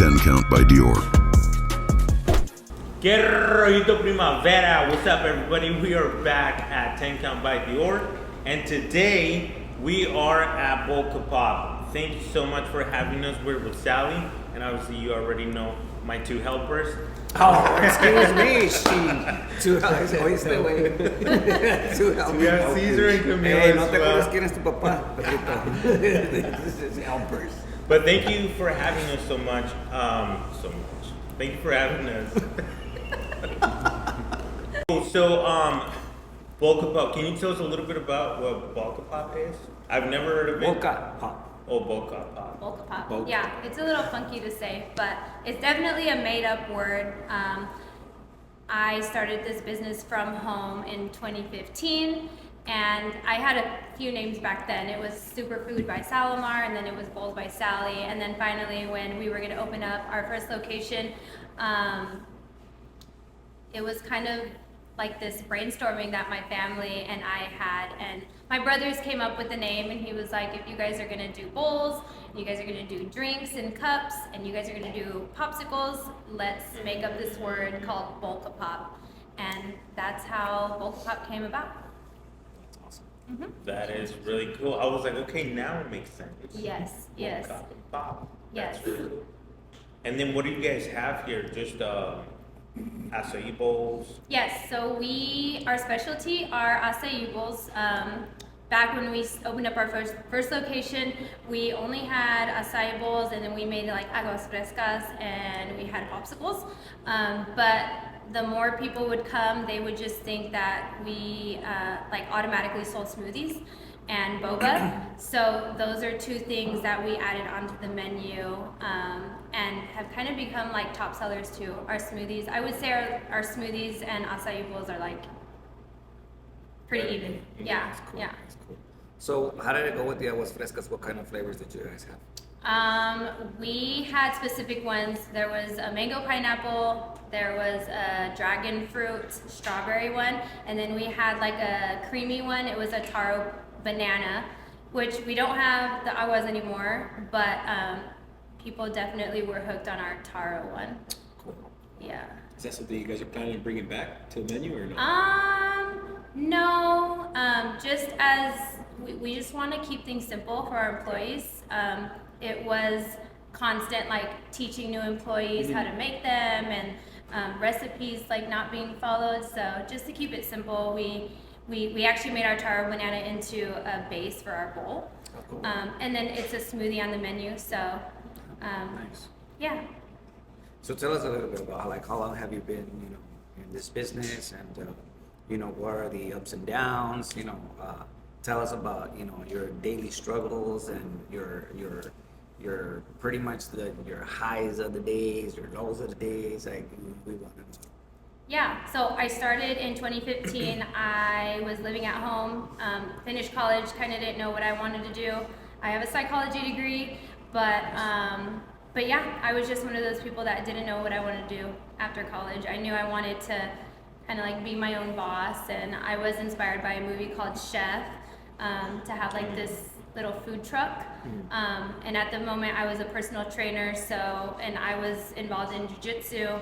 10 Count by Deor. Que rollito primavera. What's up, everybody? We are back at 10 Count by Deor, and today we are at Bolcupop. Thank you so much for having us. We're with Salli, and obviously you already know my two helpers. Oh, excuse me. Two helpers. Two helpers. We have Caesar and Camille Hey, as no te well. acuerdas quién es tu papá, Pedrito. This is helpers. But thank you for having us so much. Thank you for having us. So, Bolcupop, can you tell us a little bit about what Bolcupop is? I've never heard of it. Bolcupop. Oh, Bolcupop. Bolcupop. Yeah, it's a little funky to say, but it's definitely a made-up word. I started this business from home in 2015, and I had a few names back then. It was Superfood by Salomar, and then it was Bowls by Salli, and then finally when we were going to open up our first location, it was kind of like this brainstorming that my family and I had, and my brothers came up with the name, and he was like, if you guys are gonna do bowls, and you guys are gonna do drinks and cups, and you guys are gonna do popsicles, let's make up this word called Bolcupop. And that's how Bolcupop came about. That's awesome. Mm-hmm. That is really cool. I was like, okay, now it makes sense. Yes, yes. Bolcupop. Yes. That's really cool. And then what do you guys have here? Just acai bowls? Yes, so our specialty are acai bowls. Back when we opened up our first location, we only had acai bowls, and then we made like aguas frescas, and we had popsicles. But the more people would come, they would just think that we like automatically sold smoothies and boba. So those are two things that we added onto the menu, and have kind of become like top sellers too. Our smoothies, I would say our smoothies and acai bowls are like pretty even. Yeah, That's cool. yeah. That's cool. So how did it go with the aguas frescas? What kind of flavors did you guys have? We had specific ones. There was a mango pineapple, there was a dragon fruit strawberry one, and then we had like a creamy one. It was a taro banana, which we don't have the aguas anymore, but people definitely were hooked on our taro one. Cool. Yeah. Is that something you guys are planning on bringing back to the menu or no? No. Just as we just want to keep things simple for our employees. It was constant like teaching new employees how to make them, and recipes like not being followed. So just to keep it simple, we actually made our taro banana into a base for our bowl. Oh, cool. And then it's a smoothie on the menu. So Nice. yeah. So tell us a little bit about how long have you been, in this business, and what are the ups and downs? Tell us about your daily struggles and your pretty much your highs of the days, your lows of the days. Like we want to know. Yeah, so I started in 2015. I was living at home, finished college, kind of didn't know what I wanted to do. I have a psychology degree, but yeah, I was just one of those people that didn't know what I wanted to do after college. I knew I wanted to kind of like be my own boss, and I was inspired by a movie called Chef, to have like this little food truck. And at the moment I was a personal trainer, and I was involved in jiu-jitsu.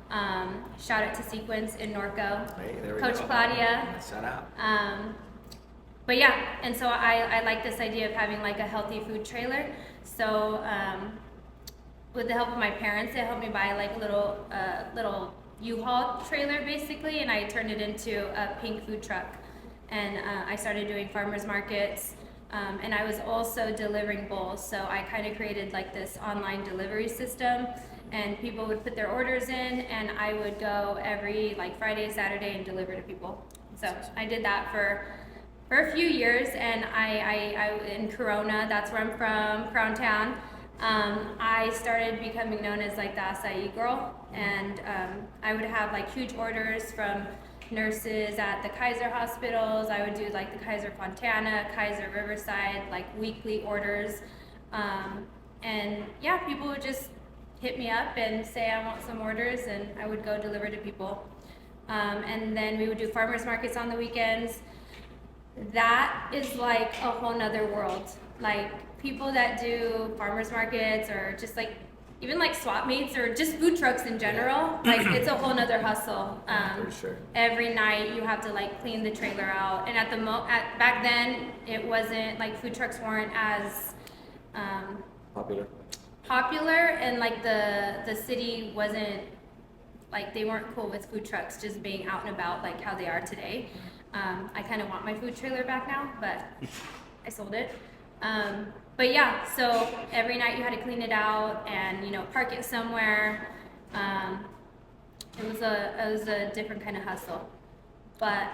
Shout out to Sequence in Norco, Hey, there we Coach go. Claudia. Shout out. But yeah, and so I like this idea of having like a healthy food trailer. So with the help of my parents, they helped me buy like a little U-Haul trailer basically, and I turned it into a pink food truck. And I started doing farmers markets, and I was also delivering bowls. So I kind of created like this online delivery system, and people would put their orders in, and I would go every like Friday, Saturday, and deliver to people. So I did that for a few years, and I in Corona, that's where I'm from, Crown Town. I started becoming known as like the acai girl, and I would have like huge orders from nurses at the Kaiser hospitals. I would do like the Kaiser Fontana, Kaiser Riverside, like weekly orders. And yeah, people would just hit me up and say I want some orders, and I would go deliver to people. And then we would do farmers markets on the weekends. That is like a whole nother world. Like people that do farmers markets or just like even like swap meets or just food trucks in general, like it's a whole nother hustle. For sure. Every night you have to like clean the trailer out, and back then it wasn't like food trucks weren't as popular, and like the city wasn't like they weren't cool with food trucks just being out and about like how they are today. I kind of want my food trailer back now, but I sold it. But yeah, so every night you had to clean it out and, you know, park it somewhere. It was a different kind of hustle. But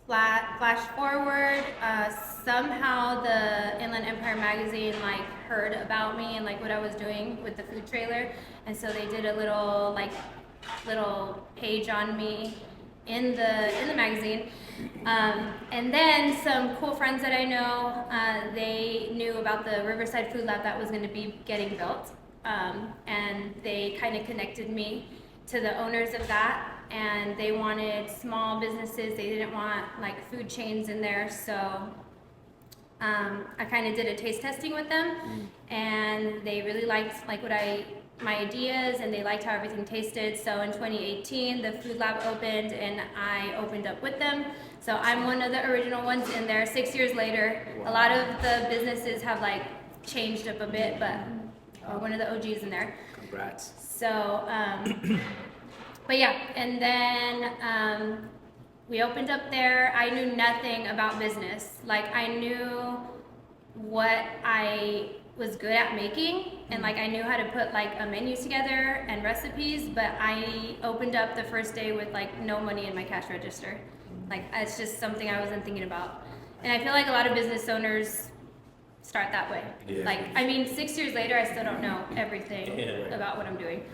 flash forward, somehow the Inland Empire magazine like heard about me and like what I was doing with the food trailer, and so they did a little page on me in the magazine. And then some cool friends that I know, they knew about the Riverside Food Lab that was going to be getting built, and they kind of connected me to the owners of that, and they wanted small businesses. They didn't want like food chains in there, so I kind of did a taste testing with them, and they really liked like my ideas, and they liked how everything tasted. So in 2018, the food lab opened, and I opened up with them. So I'm one of the original ones in there. 6 years later, a lot of the businesses have like changed up a bit, but we're one of the OGs in there. Congrats. So, but yeah, and then we opened up there. I knew nothing about business. Like I knew what I was good at making, and like I knew how to put like a menu together and recipes, but I opened up the first day with like no money in my cash register. Like it's just something I wasn't thinking about. And I feel like a lot of business owners start that way. Yeah. Like, I mean, 6 years later, I still don't know everything about what I'm doing.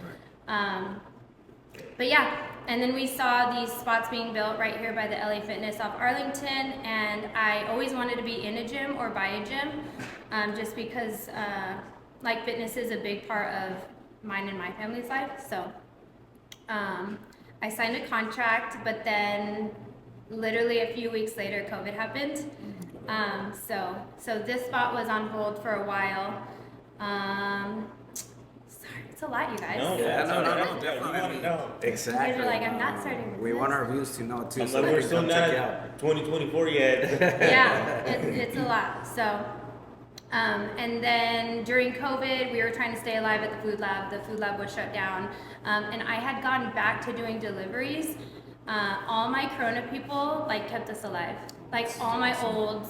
But yeah, and then we saw these spots being built right here by the LA Fitness off Arlington, and I always wanted to be in a gym or by a gym, just because like fitness is a big part of mine and my family's life. So I signed a contract, but then literally a few weeks later, COVID happened. So this spot was on hold for a while. Sorry, it's a lot, you guys. No, definitely. No. Exactly. You guys are like, I'm not starting We business. want our views to know too. I'm so like, they we're can still come not check you out. at 2024 yet. Yeah, it's a lot. So, and then during COVID, we were trying to stay alive at the food lab. The food lab was shut down, and I had gone back to doing deliveries. All my Corona people like kept us alive. Like all my old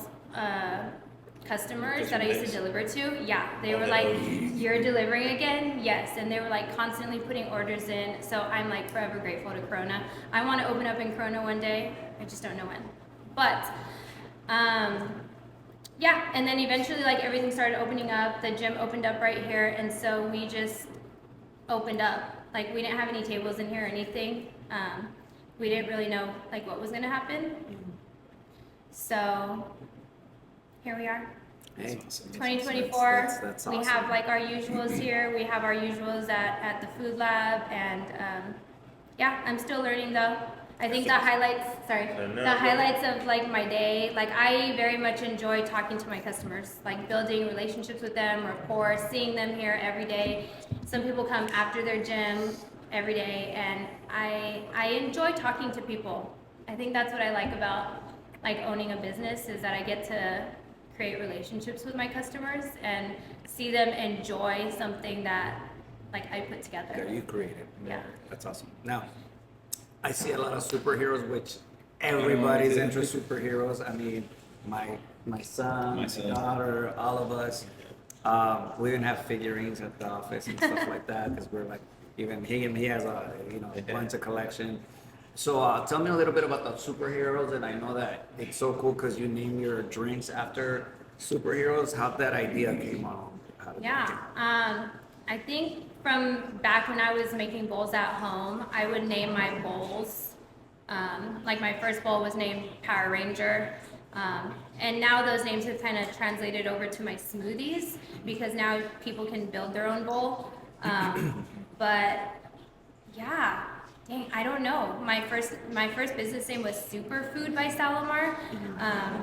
customers that I used to deliver to, yeah, they were like, "You're delivering again?" Yes, and they were like constantly putting orders in. So I'm like forever grateful to Corona. I want to open up in Corona one day. I just don't know when. But yeah, and then eventually like everything started opening up. The gym opened up right here, and so we just opened up. Like we didn't have any tables in here or anything. We didn't really know like what was gonna happen. So here we are. Hey, 2024. That's We awesome. have like our usuals here. We have our usuals at the food lab, and yeah, I'm still learning though. I think the highlights of like my day, like I very much enjoy talking to my customers, like building relationships with them, rapport, seeing them here every day. Some people come after their gym every day, and I enjoy talking to people. I think that's what I like about like owning a business, is that I get to create relationships with my customers and see them enjoy something that like I put together. That you created. Yeah. That's awesome. Now, I see a lot of superheroes, which everybody's into superheroes. I mean, my son, my daughter, all of us. We didn't have figurines at the office and stuff like that because we're like, even he has a bunch of collection. So tell me a little bit about the superheroes, and I know that it's so cool because you name your drinks after superheroes. How that idea came along? Yeah, I think from back when I was making bowls at home, I would name my bowls. Like my first bowl was named Power Ranger. And now those names have kind of translated over to my smoothies, because now people can build their own bowl. But yeah, Dang, I don't know. My first business name was Superfood by Salomar.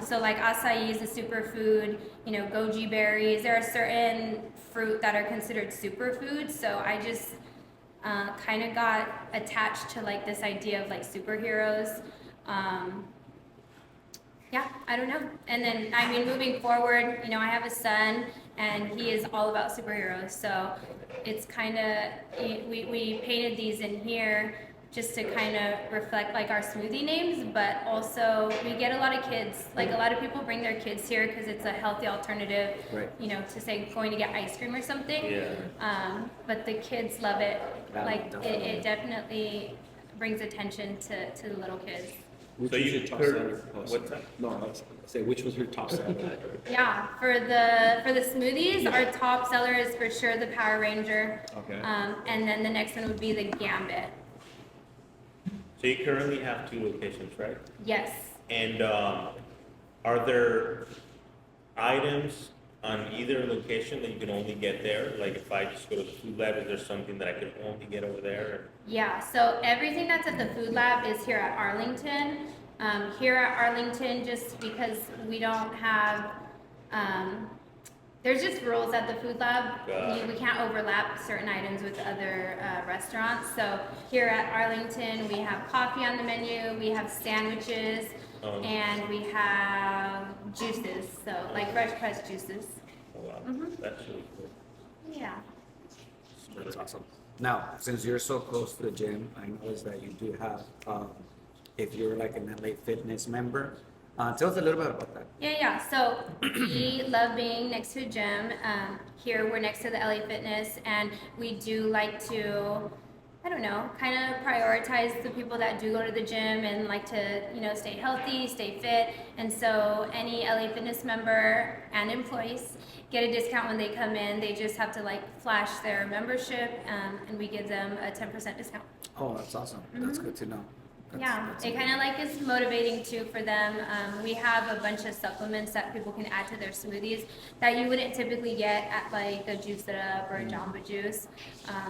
So like acai is a superfood. You know, goji berries. There are certain fruit that are considered superfood. So I just kind of got attached to like this idea of like superheroes. Yeah, I don't know. And then, I mean, moving forward, you know, I have a son, and he is all about superheroes. So it's kind of, we painted these in here just to kind of reflect like our smoothie names, but also we get a lot of kids. Like a lot of people bring their kids here because it's a healthy alternative, Right. you know, to say going to get ice cream or something. Yeah. But the kids love it. Yeah, Like definitely. it definitely brings attention to the little kids. Which So was you your top heard- seller? Oh, what's sorry. that? No, I was gonna say, which was your top seller? Yeah, for the smoothies, our top seller is for sure the Power Ranger. Okay. And then the next one would be the Gambit. So you currently have 2 locations, right? Yes. And are there items on either location that you can only get there? Like if I just go to the food lab, is there something that I can only get over there? Yeah, so everything that's at the food lab is here at Arlington. Here at Arlington, just because we don't have, there's just rules at the food lab. We can't overlap certain items with other restaurants. So here at Arlington, we have coffee on the menu, we have sandwiches, and we have juices. So like fresh pressed juices. Oh, wow, that's really cool. Yeah. That's awesome. Now, since you're so close to the gym, I noticed that you do have, if you're like an LA Fitness member, tell us a little bit about that. Yeah. So we love being next to a gym. Here we're next to the LA Fitness, and we do like to, I don't know, kind of prioritize the people that do go to the gym and like to, you know, stay healthy, stay fit. And so any LA Fitness member and employees get a discount when they come in. They just have to like flash their membership, and we give them a 10% discount. Oh, that's awesome. That's good to know. That's It kind of like is motivating too for them. We have a bunch of supplements that people can add to their smoothies that you wouldn't typically get at like a Juice It Up or a Jamba Juice.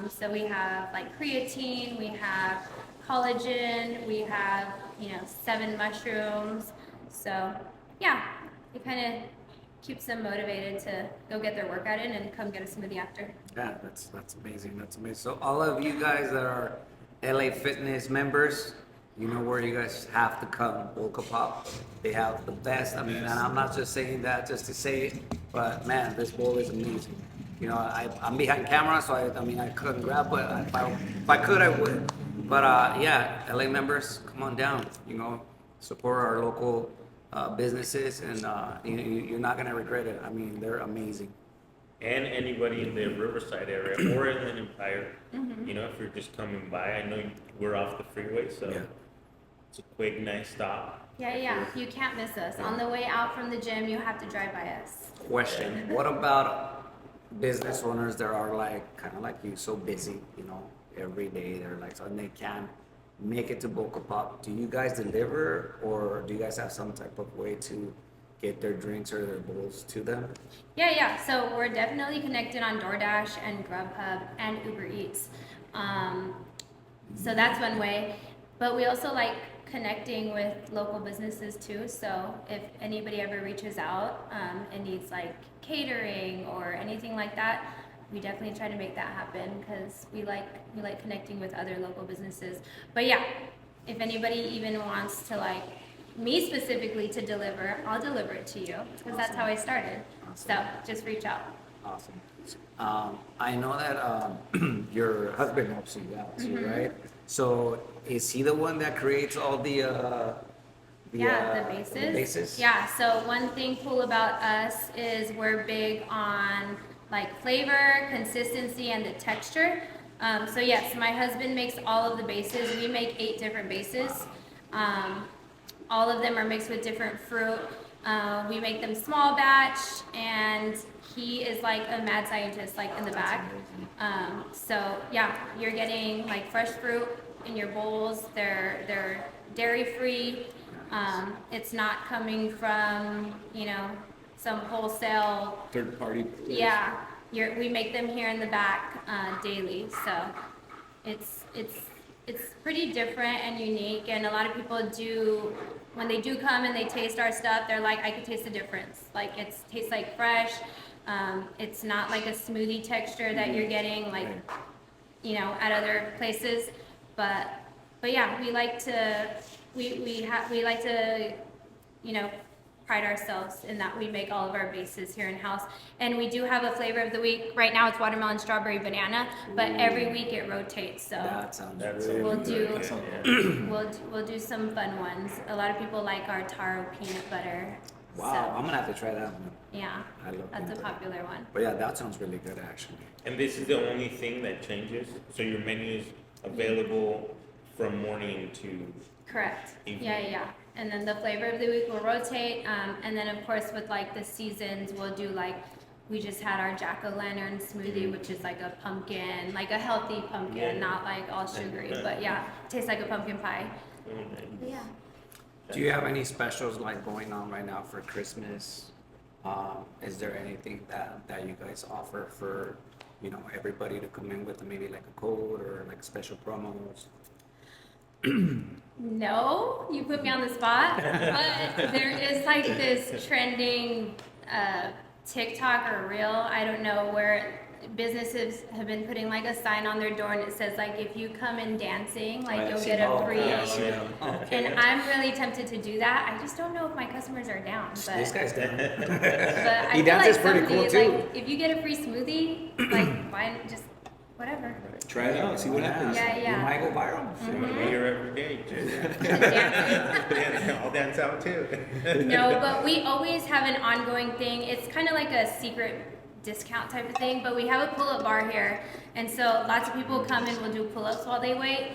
So we have like creatine, we have collagen, we have, you know, 7 mushrooms. So yeah, it kind of keeps them motivated to go get their workout in and come get a smoothie after. Yeah, that's amazing. That's amazing. So all of you guys that are LA Fitness members, you know where you guys have to come. Bolcupop. They have the best. I mean, and I'm not just saying that just to say it, but man, this bowl is amazing. You know, I'm behind camera, so I mean, I couldn't grab, but if I could, I would. But yeah, LA members, come on down. You know, support our local businesses, and you're not gonna regret it. I mean, they're amazing. And anybody in the Riverside area or in the Empire, you know, if you're just coming by, I know we're off the freeway, so Yeah. it's a quick, nice stop. Yeah, you can't miss us. On the way out from the gym, you have to drive by us. Question: what about business owners that are like kind of like you, so busy, you know, every day they're like, so and they can't make it to Bolcupop? Do you guys deliver, or do you guys have some type of way to get their drinks or their bowls to them? Yeah. So we're definitely connected on DoorDash and Grubhub and Uber Eats. So that's one way. But we also like connecting with local businesses too. So if anybody ever reaches out and needs like catering or anything like that, we definitely try to make that happen because we like connecting with other local businesses. But yeah, if anybody even wants to like me specifically to deliver, I'll deliver it to you because that's how I started. So just reach out. Awesome. I know that your husband helps you out too, right? So is he the one that creates all the bases? Yeah, so one thing cool about us is we're big on like flavor, consistency, and the texture. So yes, my husband makes all of the bases. We make 8 different bases. All of them are mixed with different fruit. We make them small batch, and he is like a mad scientist, like in the back. So yeah, you're getting like fresh fruit in your bowls. They're dairy free. It's not coming from, you know, some wholesale. Third party. Yeah, we make them here in the back daily. So it's it's pretty different and unique, and a lot of people do, when they do come and they taste our stuff, they're like, I could taste the difference. Like it tastes like fresh. It's not like a smoothie texture that you're getting like, you know, at other places. But yeah, we like to you know, pride ourselves in that we make all of our bases here in house, and we do have a flavor of the week. Right now it's watermelon, strawberry, banana, but every week it rotates. So That sounds That's really we'll good. do we'll do some fun ones. A lot of people like our taro peanut butter. Wow, So, I'm gonna have to try that one. yeah, I love that's a peanut butter. popular one. But yeah, that sounds really good actually. And this is the only thing that changes? So your menu is available from morning to... Correct. Evening. Yeah. And then the flavor of the week will rotate. And then of course with like the seasons, we'll do like, we just had our jack-o'-lantern smoothie, which is like a pumpkin, like a healthy pumpkin, Yeah. not like all sugary, but yeah, tastes like a pumpkin pie. Yeah. Do you have any specials like going on right now for Christmas? Is there anything that you guys offer for, you know, everybody to come in with maybe like a code or like special promos? No, you put me on the spot, but there is like this trending TikTok or reel, I don't know, where businesses have been putting like a sign on their door and it says like, if you come in dancing, like you'll get a free. And I'm really tempted to do that. I just don't know if my customers are down, but This guy's down. but I He feel dances like pretty cool, somebody, too. like, if you get a free smoothie, like why just whatever. Try it out, see what happens. Yeah. You might go viral. I'm here every day. Dancing. I'll dance out too. No, but we always have an ongoing thing. It's kind of like a secret discount type of thing, but we have a pull-up bar here, and so lots of people come and will do pull-ups while they wait.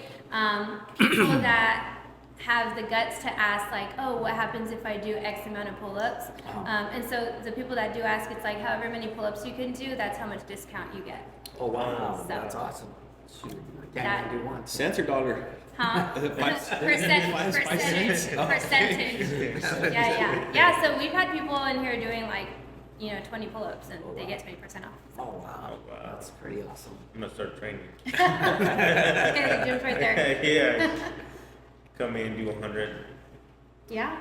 People that have the guts to ask like, oh, what happens if I do X amount of pull-ups? And so the people that do ask, it's like however many pull-ups you can do, that's how much discount you get. Oh wow, So- that's awesome. Shoot, I That- can't even do one. Cents or dollar? Huh? Five cents? Percentage. Yeah. So we've had people in here doing like, you know, 20 pull-ups and they get 20% off. Oh wow, Oh, wow. that's pretty awesome. I'm gonna start training. Okay, the gym's right there. Yeah. Come in, do 100. Yeah.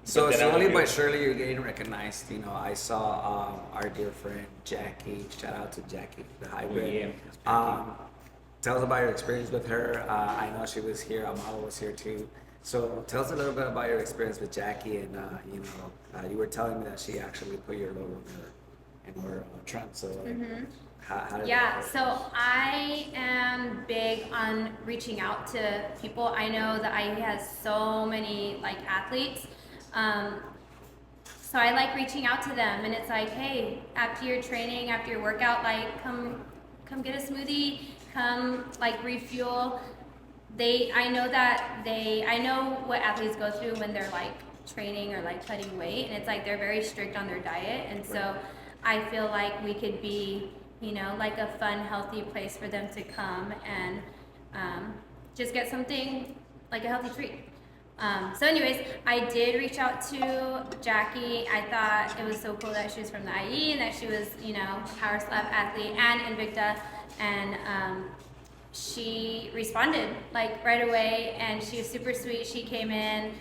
So But then I slowly would but do- surely you're getting recognized. You know, I saw our dear friend Jackie. Shout out to Jackie, the hybrid. Yeah. Tell us about your experience with her. I know she was here. Amado was here too. So tell us a little bit about your experience with Jackie, and you know, you were telling me that she actually put your logo in her trunk. So how did Yeah, that so I am big on reaching out to people. I know that IE has so many like athletes. So I like reaching out to them, and it's like, hey, after your training, after your workout, like come get a smoothie, come like refuel. I know what athletes go through when they're like training or like cutting weight, and it's like they're very strict on their diet, and so I feel like we could be, you know, like a fun, healthy place for them to come and just get something like a healthy treat. So anyways, I did reach out to Jackie. I thought it was so cool that she was from the IE and that she was, you know, Power Slap athlete and Invicta, and she responded like right away, and she was super sweet. She came in,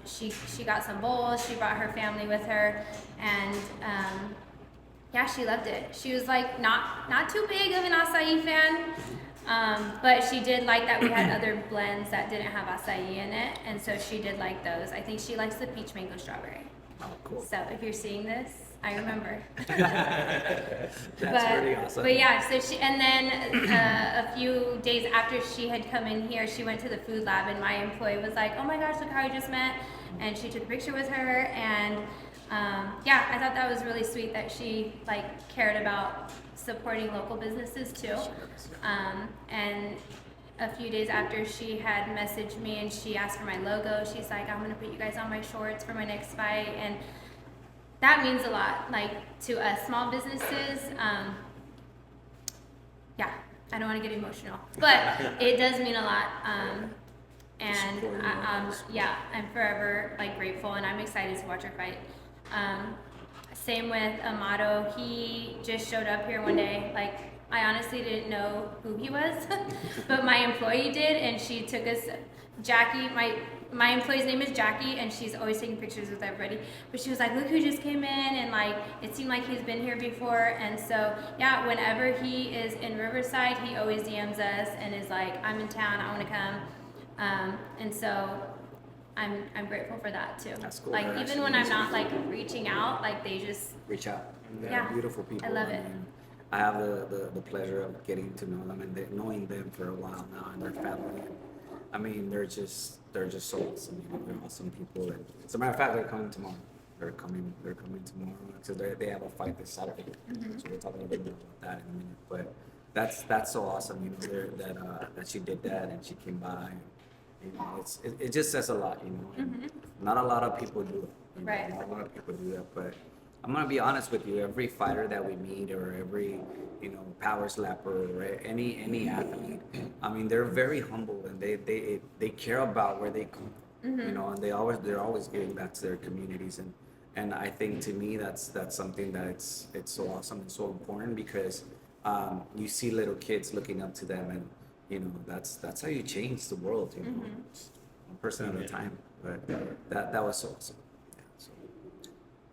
she got some bowls, she brought her family with her, and yeah, she loved it. She was like not too big of an acai fan, but she did like that we had other blends that didn't have acai in it, and so she did like those. I think she likes the peach mango strawberry. Oh, cool. So if you're seeing this, I remember. That's pretty awesome. But yeah, so she, and then a few days after she had come in here, she went to the food lab, and my employee was like, oh my gosh, look how I just met, and she took a picture with her, and yeah, I thought that was really sweet that she like cared about supporting local businesses too. And a few days after she had messaged me and she asked for my logo, she's like, I'm gonna put you guys on my shorts for my next fight, and that means a lot, like to us small businesses. Yeah, I don't want to get emotional, but it does mean a lot. And yeah, I'm forever like grateful, and I'm excited to watch her fight. Same with Amado. He just showed up here one day, like I honestly didn't know who he was, but my employee did, and she took us. Jackie, my employee's name is Jackie, and she's always taking pictures with everybody. But she was like, "Look who just came in," and like it seemed like he's been here before. And so yeah, whenever he is in Riverside, he always DMs us and is like, "I'm in town, I want to come," and so. I'm grateful for that too. That's cool. Like They're even actually when I'm nice not people. like reaching out, like they just Reach out. They're Yeah. beautiful people. I love it. mean, I have the pleasure of getting to know them and knowing them for a while now and their family. I mean, they're just so awesome. You know, they're awesome people. And as a matter of fact, they're coming tomorrow. They're coming tomorrow. So they have a fight this Saturday. So we'll talk a little bit more about that in a minute. But that's so awesome. You know, that she did that and she came by. And, you know, it just says a lot. You know, and not a lot of people do it. You know, Right. Not a lot of people do that, but. I'm gonna be honest with you. Every fighter that we meet, or every, power slapper, or any athlete, I mean, they're very humble and they care about where they come. You know, and they're always giving back to their communities, and I think to me that's something that it's so awesome and so important because you see little kids looking up to them, and that's how you change the world. You know, one person at a time. But that was so awesome. So.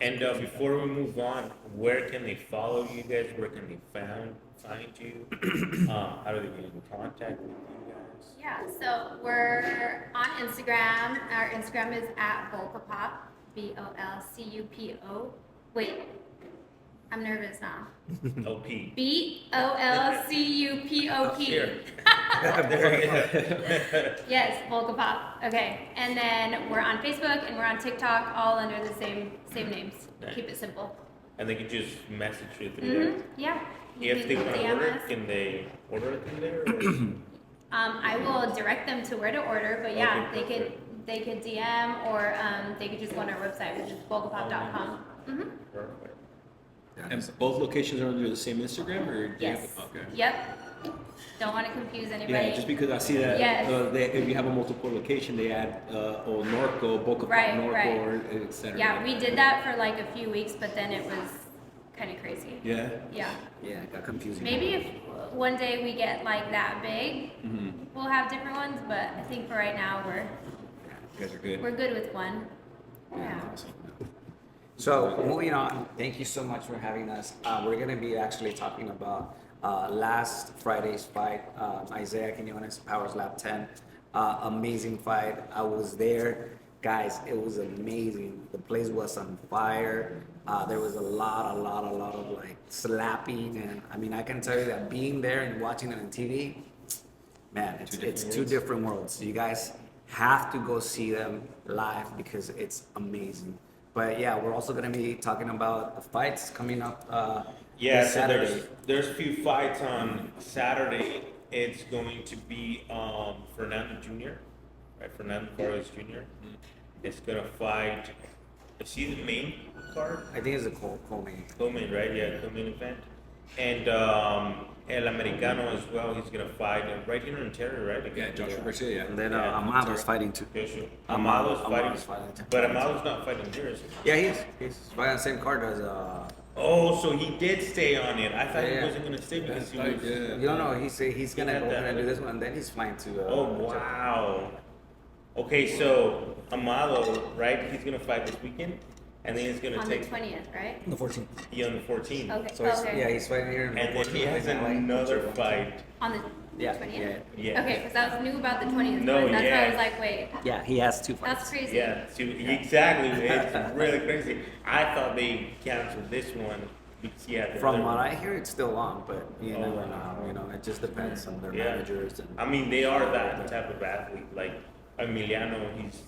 And before we move on, where can they follow you guys? Where can they find you? How do they get in contact with you guys? Yeah, so we're on Instagram. Our Instagram is at Bolcupop, Bolcupo. Wait, I'm nervous now. OP. Bolcupop. Here. Yes, Bolcupop. Okay, and then we're on Facebook and we're on TikTok, all under the same names. Nice. Keep it simple. And they can just message you through there. Yeah. You If they can want to DM order, us. can they order it through there? I will direct them to where to order, but yeah, Okay, they could DM or they could just go on our website, which is bolcupop.com. Perfect. And both locations are under the same Instagram, or do you have Yes. okay? Yep. Don't want to confuse anybody. Yeah, just because I see that Yes. if you have a multiple location, they add Norco, Boca Right, Norco, right. or etc. Yeah, we did that for like a few weeks, but then it was kind of crazy. Yeah. Yeah. Yeah, it got confusing. Maybe if one day we get like that big, we'll have different ones, but I think for right now You guys are good. we're good with one. Yeah. So moving on, thank you so much for having us. We're gonna be actually talking about last Friday's fight, Isaiah Quinones, Powers Lab 10. Amazing fight. I was there, guys. It was amazing. The place was on fire. There was a lot of like slapping, and I mean, I can tell you that being there and watching it on TV, man, it's two different worlds. You guys have to go see them live because it's amazing. But yeah, we're also gonna be talking about the fights coming up. Yeah, this so Saturday. there's a few fights on Saturday. It's going to be Fernando Jr., right? Fernando Vargas Jr. It's gonna fight. Is he the main card? I think it's a co-main. Co-main, right? Yeah, co-main event. And El Americano as well. He's gonna fight right here in Ontario, right? Yeah, Joshua Garcia. Yeah. And then Yeah, Amado's fighting too. Joshua. Amado's Amado's fighting. fighting, but Amado's not fighting here. Is he? Yeah, he's fighting on the same card as Oh, so he did stay on it. I thought Yeah. he wasn't gonna stay because he That's was. right, yeah. you don't know. He's gonna had go that ahead and do other- this one, and then he's flying to. Oh wow. Okay, so Amado, right? He's gonna fight this weekend, and then he's gonna On the take 20th, right? The 14th. he on the 14th. Okay. So he's, okay. yeah, he's fighting here. In And then he has LA. another fight. On the Yeah, 20th? Yeah. Okay, because I was new about the 20th. No, one. That's why I yeah. was like, wait, Yeah, he has two fights. that's crazy. Yeah, so exactly. It's really crazy. I thought they canceled this one because he had the From other what one. I hear, it's still on, but you Oh, never wow. know. You know, it just depends on their Yeah. managers and. I mean, they are that type of athlete. Like Emiliano, he's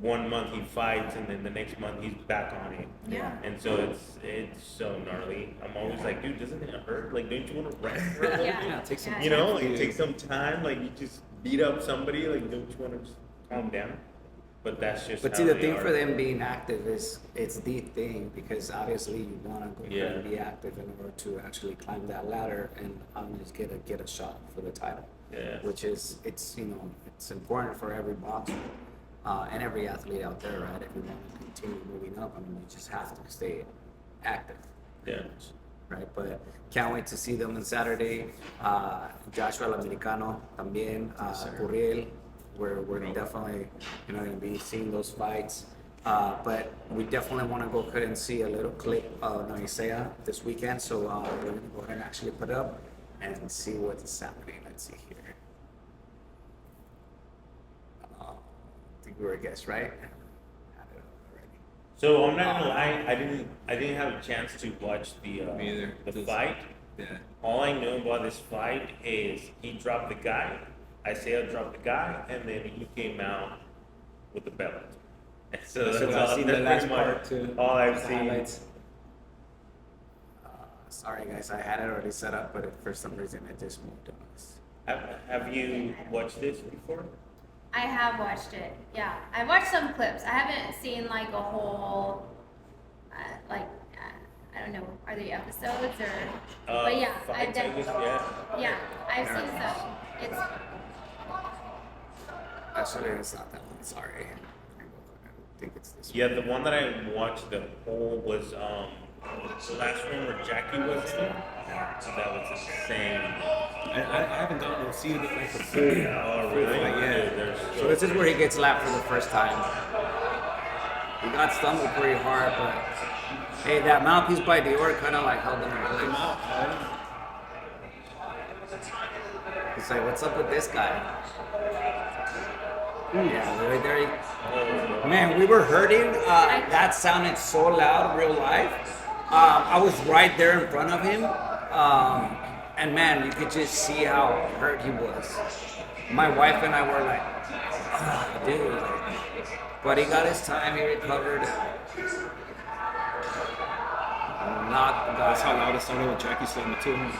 1 month he fights, and then the next month he's back on it. Yeah. And so it's so gnarly. I'm always like, dude, doesn't it hurt? Like, don't you want to rest for a little Yeah. bit? Yeah, take some. You know, like take some time. Like you just beat up somebody. Like, don't you want to just calm down? But that's just. But how see, the they thing are. for them being active is it's the thing because obviously you want to go ahead and Yeah. be active in order to actually climb that ladder and just get a shot for the title. Yeah. Which is it's important for every boxer and every athlete out there, right? If you want to continue moving up, I mean, you just have to stay active. Yeah. right? But can't wait to see them on Saturday. Joshua El Americano también, Curiel. We're definitely, going to be seeing those fights. But we definitely want to go ahead and see a little clip of Noisea this weekend. So we're going to go ahead and actually put it up and see what's happening. Let's see here. I think we were a guest, right? Had it up already. So I'm not gonna lie, I didn't have a chance to watch Me either. the fight. Yeah. All I knew about this fight is he dropped the guy, Isaiah dropped the guy, and then he came out with the belt. And so That's that's what I've all, seen that's the last pretty much part too. all I've The seen. highlights. Sorry, guys, I had it already set up, but for some reason it just moved on us. Have you watched this before? I have watched it. Yeah, I watched some clips. I haven't seen like a whole, I don't know, are they episodes or? But yeah, I fights, I guess, yeah, I've seen some. It's Actually, it's not that one. Sorry. I think it's this Yeah, the one that I watched the whole was the last one where Jackie was in it. So that was insane. I haven't gotten to see like the full. Oh really? fight, yeah. Dude, there's one. So this is where he gets slapped for the first time. He got stumbled pretty hard, but hey, that mouthpiece by Dior kind of like held him in place. It's like, what's up with this guy? Yeah, right there. Man, we were hurting. That sounded so loud, real life. I was right there in front of him, and man, you could just see how hurt he was. My wife and I were like, oh, dude. But he got his time. He recovered. Knocked the guy. That's how loud it sounded when Jackie slammed it to him.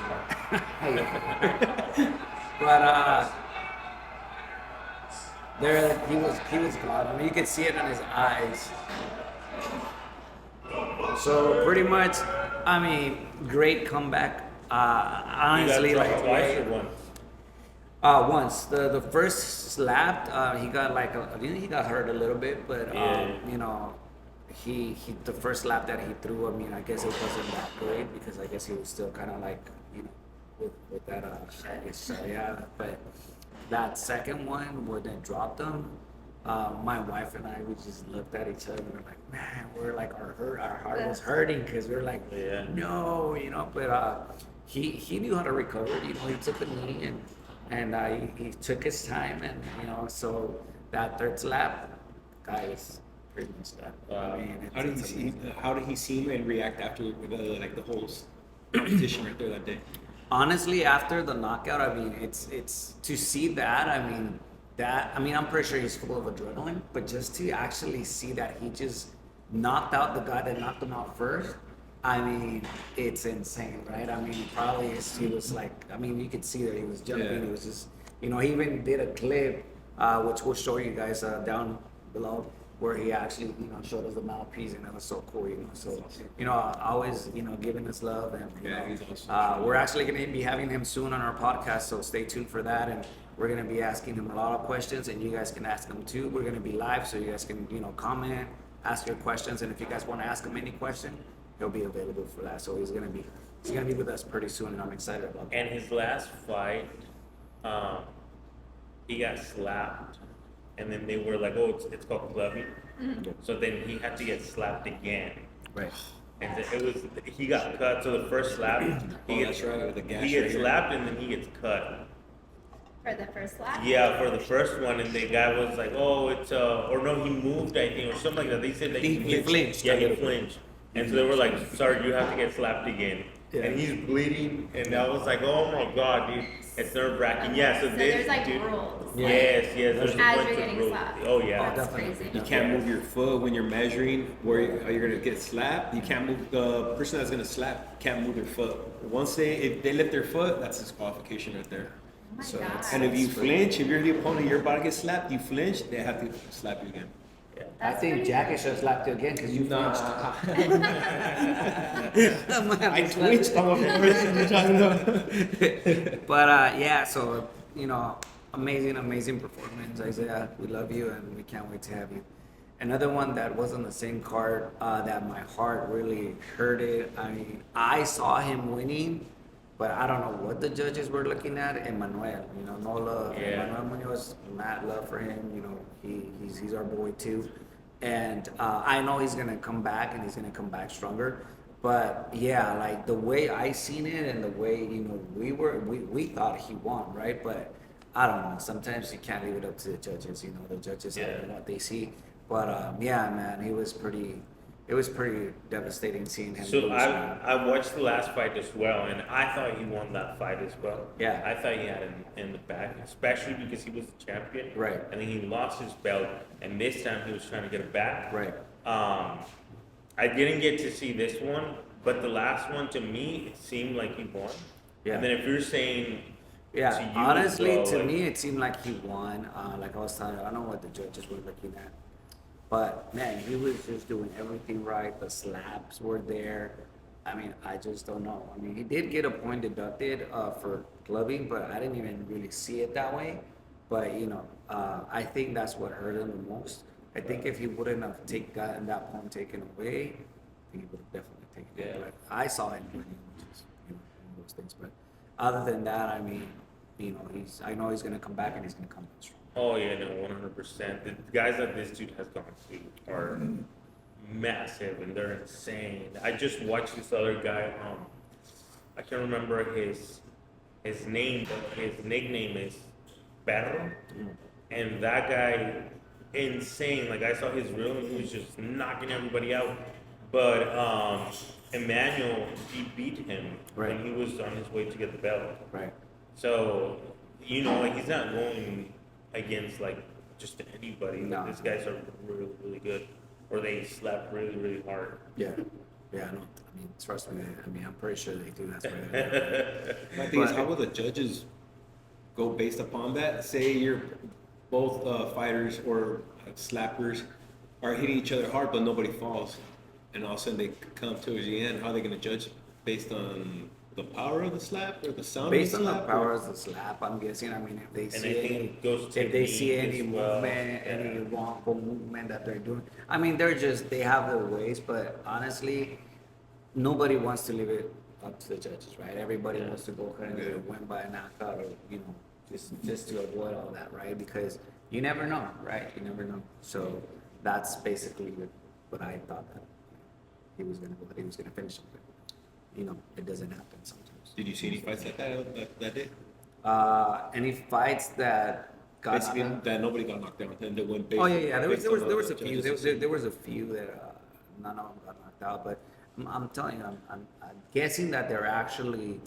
But there he was gone. I mean, you could see it in his eyes. So pretty much, I mean, great comeback. Honestly, you got like dropped twice or once? once the first slap, he got like he got hurt a little bit, but he the first slap that he threw, I mean, I guess it wasn't that great because I guess he was still kind of like with that yeah. But that second one when they dropped him, my wife and I, we just looked at each other and we're like, man, we're like our heart was hurting because we're like, Yeah. no, but he knew how to recover. He took a knee and he took his time and so that third slap, guys, pretty much that. I mean, How did he see and react after the whole competition right there that day? Honestly, after the knockout, I mean, it's to see that. I mean, I'm pretty sure he's full of adrenaline, but just to actually see that he just knocked out the guy that knocked him out first. I mean, it's insane, right? I mean, probably he was like, I mean, you could see that he was jumping. Yeah. He was just, he even did a clip, which we'll show you guys down below, where he actually, showed us the mouthpiece, and that was so cool, So, always, giving us love, and He's awesome. we're actually going to be having him soon on our podcast, so stay tuned for that, and we're going to be asking him a lot of questions, and you guys can ask him too. We're going to be live, so you guys can, comment, ask your questions, and if you guys want to ask him any question, he'll be available for that. So he's gonna be with us pretty soon, and I'm excited about that. And his last fight, he got slapped, and then they were like, "Oh, it's called clubbing." Mm-hmm. So then he had to get slapped again, Right. and he got cut. So the first slap, That's right, with the gash he gets right here. slapped, and then he gets cut. for the first slap. Yeah, for the first one, and the guy was like, "Oh, it's or no, he moved, I think, or something like that." They said that He flinched Yeah, a he little bit. flinched, and so they were like, "Sorry, you have to get slapped again." Yeah. And he's bleeding, and I was like, "Oh my god, dude, it's nerve wracking." Yeah, so, So this there's like dude, rules. Yes, there's a As bunch you're of getting rules. slapped. Oh yeah. That's definitely. crazy. You can't move your foot when you're measuring where you're gonna get slapped. You can't move the person that's gonna slap can't move their foot. If they lift their foot, that's disqualification right there. Oh my So God. it's- And if you flinch, if you're the opponent, you're about to get slapped, you flinch, they have to slap you again. Yeah. I That's think pretty Jackie should have slapped you again because you flinched. I twitched on my first. But yeah, so amazing performance, Isaiah. We love you, and we can't wait to have you. Another one that was on the same card that my heart really hurt it. I mean, I saw him winning, but I don't know what the judges were looking at. Emmanuel, you know, no love. Yeah. Emmanuel Munoz, mad love for him. You know, he's our boy too, and I know he's gonna come back and he's gonna come back stronger. But yeah, like the way I seen it and the way we thought he won, right? But I don't know. Sometimes you can't leave it up to the judges. You know, the judges have what they see. But yeah, man, it was pretty devastating seeing him So lose, man. I watched the last fight as well, and I thought he won that fight as well. Yeah. I thought he had him in the bag, especially because he was the champion. Right. And then he lost his belt, and this time he was trying to get it back. Right. I didn't get to see this one, but the last one to me, it seemed like he won. Yeah. And then if you're saying, Yeah, to you honestly, as well, to like- me, it seemed like he won. Like I was telling you, I don't know what the judges were looking at. But man, he was just doing everything right. The slaps were there. I mean, I just don't know. I mean, he did get a point deducted for gloving, but I didn't even really see it that way. But you know, I think that's what hurt him the most. I think if he wouldn't have gotten that point taken away, I think he would have definitely taken it. Yeah. But I saw him winning, which is one of those things. But other than that, I mean, you know, I know he's gonna come back and he's gonna come back strong. oh yeah, no, 100%. The guys that this dude has gone to are massive and they're insane. I just watched this other guy. I can't remember his name, but his nickname is Perro, and that guy, insane. Like I saw his reel and he was just knocking everybody out. But Emmanuel, he beat him Right. when he was on his way to get the belt. Right. So, you know, like he's not going against like just anybody. No. Like, these guys are really, really good, or they slap really, really hard. Yeah. Yeah, I don't. I mean, trust me. I mean, I'm pretty sure they do. That's why. They're My thing is, But- how will the judges go based upon that? Say you're both fighters or slappers are hitting each other hard, but nobody falls, and all of a sudden they come towards the end. How are they going to judge based on the power of the slap or the sound Based of on the the slap? power of the slap, I'm guessing. I mean, if they And see I think any, it goes if they see technique any as well. movement, any wrongful movement that they're doing, I mean, they have their ways. But honestly, nobody wants to leave it up to the judges, right? Everybody wants to go ahead and either win by a knockout or just to avoid all that, right? Because you never know, right? You never know. So that's basically what I thought that he was gonna finish it. But, you know, it doesn't happen sometimes. Did you see any fights like that day? Any fights that got Basically, knocked out? that nobody got knocked down, and they went. Oh yeah. There was based on there was the a few. judges' There was a few that none of them got knocked out. But I'm telling you, I'm guessing that they're actually,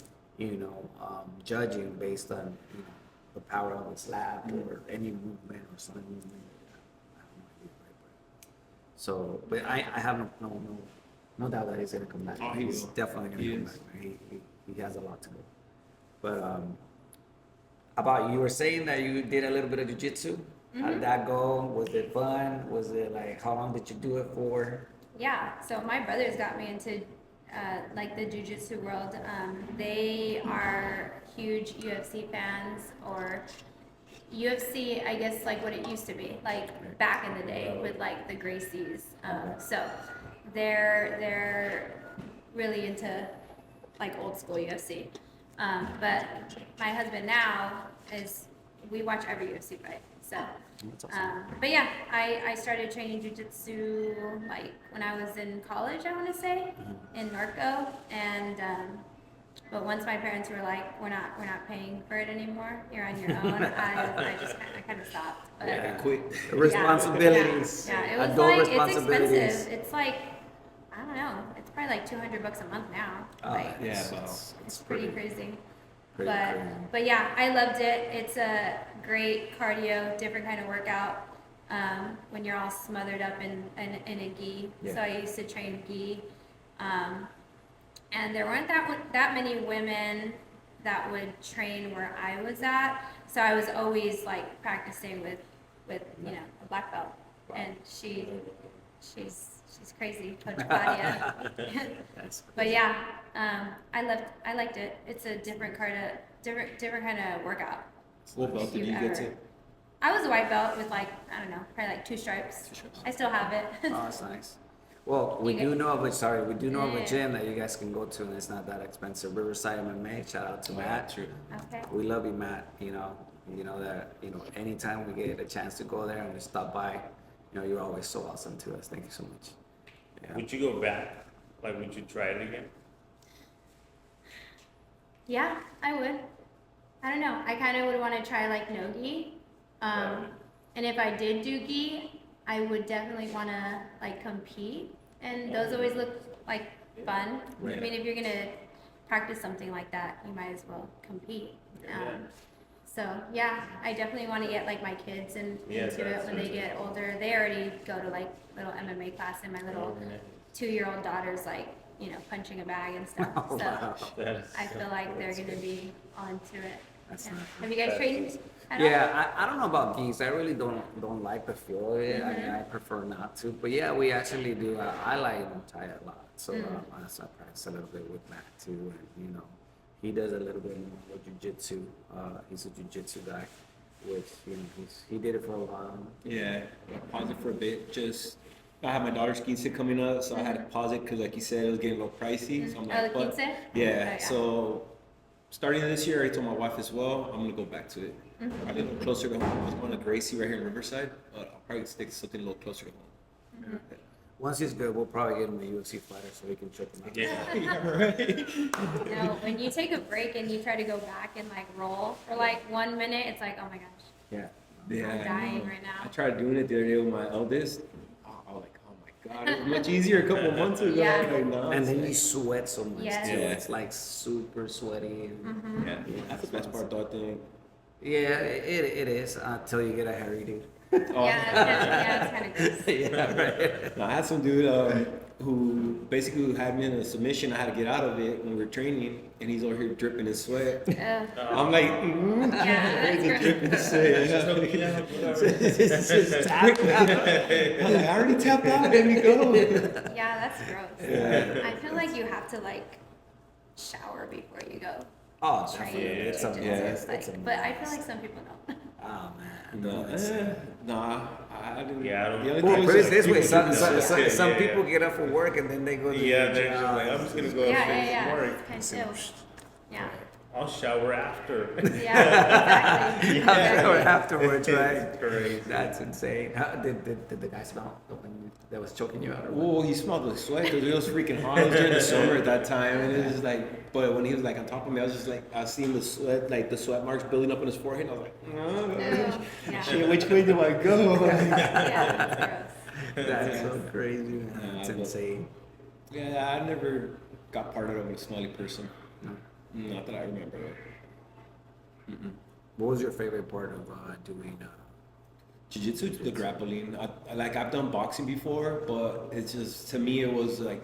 judging based on the power of the slap or any movement or some movement. I have no idea, right? So, but I have no doubt that he's gonna come back. Oh, he He's will. definitely gonna He come is. back. He has a lot to go. But about you were saying that you did a little bit of jiu-jitsu. How did that go? Was it fun? Was it like how long did you do it for? Yeah, so my brothers got me into like the jiu-jitsu world. They are huge UFC fans, or UFC, I guess, like what it used to be, like back in the day with like the Gracies. So they're really into like old school UFC. But my husband now we watch every UFC fight. So, That's awesome. but yeah, I started training jiu-jitsu like when I was in college, I want to say, in Norco. And but once my parents were like, we're not paying for it anymore, you're on your own. I kind of stopped. But, Yeah, they quit. The responsibilities, Yeah, it was adult like it's responsibilities. expensive. It's like I don't know. It's probably like $200 a month now. Like Yeah, it's pretty crazy. pretty But crazy. but yeah, I loved it. It's a great cardio, different kind of workout. When you're all smothered up in a gi. Yeah. So I used to train gi. And there weren't that many women that would train where I was at. So I was always like practicing with a black belt. And she's crazy, Coach Claudia. That's But yeah, I liked it. It's a different kind of workout. What belt did If you you've get to? ever- I was a white belt with like, I don't know, probably like 2 stripes. 2 stripes. I still have it. Oh, that's nice. Well, we You do get- know of we do know of a Yeah. gym that you guys can go to, and it's not that expensive. Riverside MMA. Shout out to Matt. True. Okay. We love you, Matt. You know that. Anytime we get a chance to go there and we stop by, you're always so awesome to us. Thank you so much. Yeah. Would you go back? Like, would you try it again? Yeah, I would. I don't know. I kind of would want to try like no gi. Right. And if I did do gi, I would definitely want to like compete. And those always look like fun. Right. I mean, if you're gonna practice something like that, you might as well compete. Yeah. So yeah, I definitely want to get like my kids Yeah, into it that's when they it. get older. They already go to like little MMA class, and my little 2-year-old daughter's like, punching a bag and stuff. Oh, So wow. That is I so feel like they're cool. gonna be onto it. That's Yeah. nice. Have you guys That's trained awesome. at all? Yeah, I don't know about geese. I really don't like the feel of it. I mean, I prefer not to. But yeah, we actually do. I like Thai a lot. So I practice a little bit with Matt too, and he does a little bit more jujitsu. He's a jujitsu guy, which he did it for a while. Yeah, pause it for a bit. Just I had my daughter's quince coming up, so I had to pause it because, like you said, it was getting a little pricey. So I'm like, the but- quince? Yeah. Oh, yeah. So starting this year, I told my wife as well, I'm gonna go back to it. Probably a little closer to home. I was going to Gracie right here in Riverside, but I'll probably stick to something a little closer to home. Once he's good, we'll probably get him a UFC fighter so we can check him out. Yeah. Yeah, right. No, when you take a break and you try to go back and like roll for like 1 minute, it's like, oh my gosh. Yeah. Yeah, I'm I dying know. right now. I tried doing it the other day with my eldest. I was like, oh my god, it was much easier a couple months ago. Yeah. Like, now And it's then like- you sweat so much Yes. too. Yeah. It's like super sweaty. And, yeah, that's the best part, though, I think. Yeah, it is until you get a hairy dude. Oh, Yeah, it's kind of gross. Yeah, right. No, I had some dude who basically had me in a submission. I had to get out of it when we were training, and he's over here dripping in sweat. Ugh. I'm like, Yeah, that's gross. dripping in sweat. It's Just tap out. I'm like, I already tapped out. Let me go. Yeah, that's gross. Yeah. I feel like you have to like shower before you go Oh, train. definitely. It's a Just, yeah, must. like- It's a but I feel must. like some people don't. Oh man. No, nah, I didn't. Yeah, I don't- the only Well, thing put was, it like, this way: people some, dripping some, in some, sweat. some yeah. people get up for work and then they go to Yeah, the they're gym. just like, I'm just gonna go Yeah, straight yeah, to yeah. work. It's kind of, yeah. I'll shower after. Yeah, exactly. Or Exactly. afterwards, right? It's crazy. That's insane. Did the guy smell when that was choking you out? Or what? Well, he smelled the sweat because it was freaking hot. It was during the summer at that time, and it was like. But when he was like on top of me, I was just like, I was seeing the sweat, like the sweat marks building up on his forehead. And I was like, Ugh, yeah. shit, which way do I go? Yeah, that's gross. That's so crazy, man. Yeah, That's but- insane. Yeah, I never got partnered up with a smelly person. No. Not that I remember. What was your favorite part of doing? Jiu-jitsu, the grappling. I've done boxing before, but it's just, to me, it was like,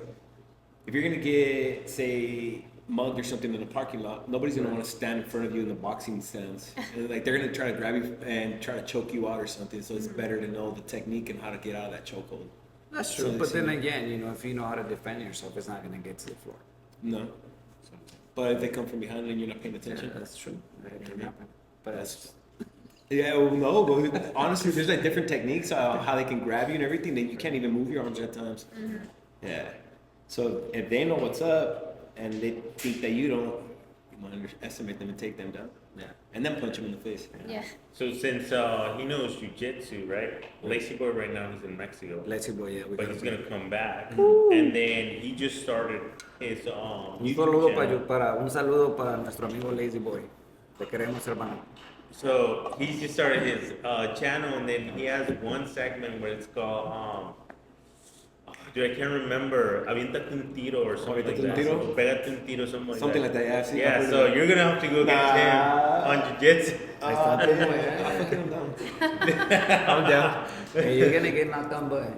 if you're gonna get, say, mugged or something in the parking lot, nobody's gonna want to stand in front of you in the boxing stance. And, like, they're gonna try to grab you and try to choke you out or something. So it's better to know the technique and how to get out of that chokehold. That's So true. they But then say- again, if you know how to defend yourself, it's not gonna get to the floor. No. But if they come from behind and you're not paying attention, That's true. That can happen. But that's yeah, well, no, but honestly, there's like different techniques how they can grab you and everything. Then you can't even move your arms at times. Yeah. So if they know what's up and they think that you don't, you might underestimate them and take them down, yeah. and then punch them in the face. Yeah. So since he knows jujitsu, right? Lazy Boy right now he's in Mexico, Let's see, boy. Yeah, we but got he's gonna come back, and then he just started his Un YouTube channel. un saludo para nuestro amigo Lazy Boy. Te queremos, hermano. So he just started his channel, and then he has one segment where it's called dude, I can't remember. Aviéntate un tiro or something like Aviéntate un that. tiro? So, Pégate un tiro, something like Something that. like that, yeah. I've seen- I've Yeah, heard so of that. you're gonna have to go against him on jiu-jitsu. I'll fucking them down. I'm down. Hey, you're gonna get knocked down by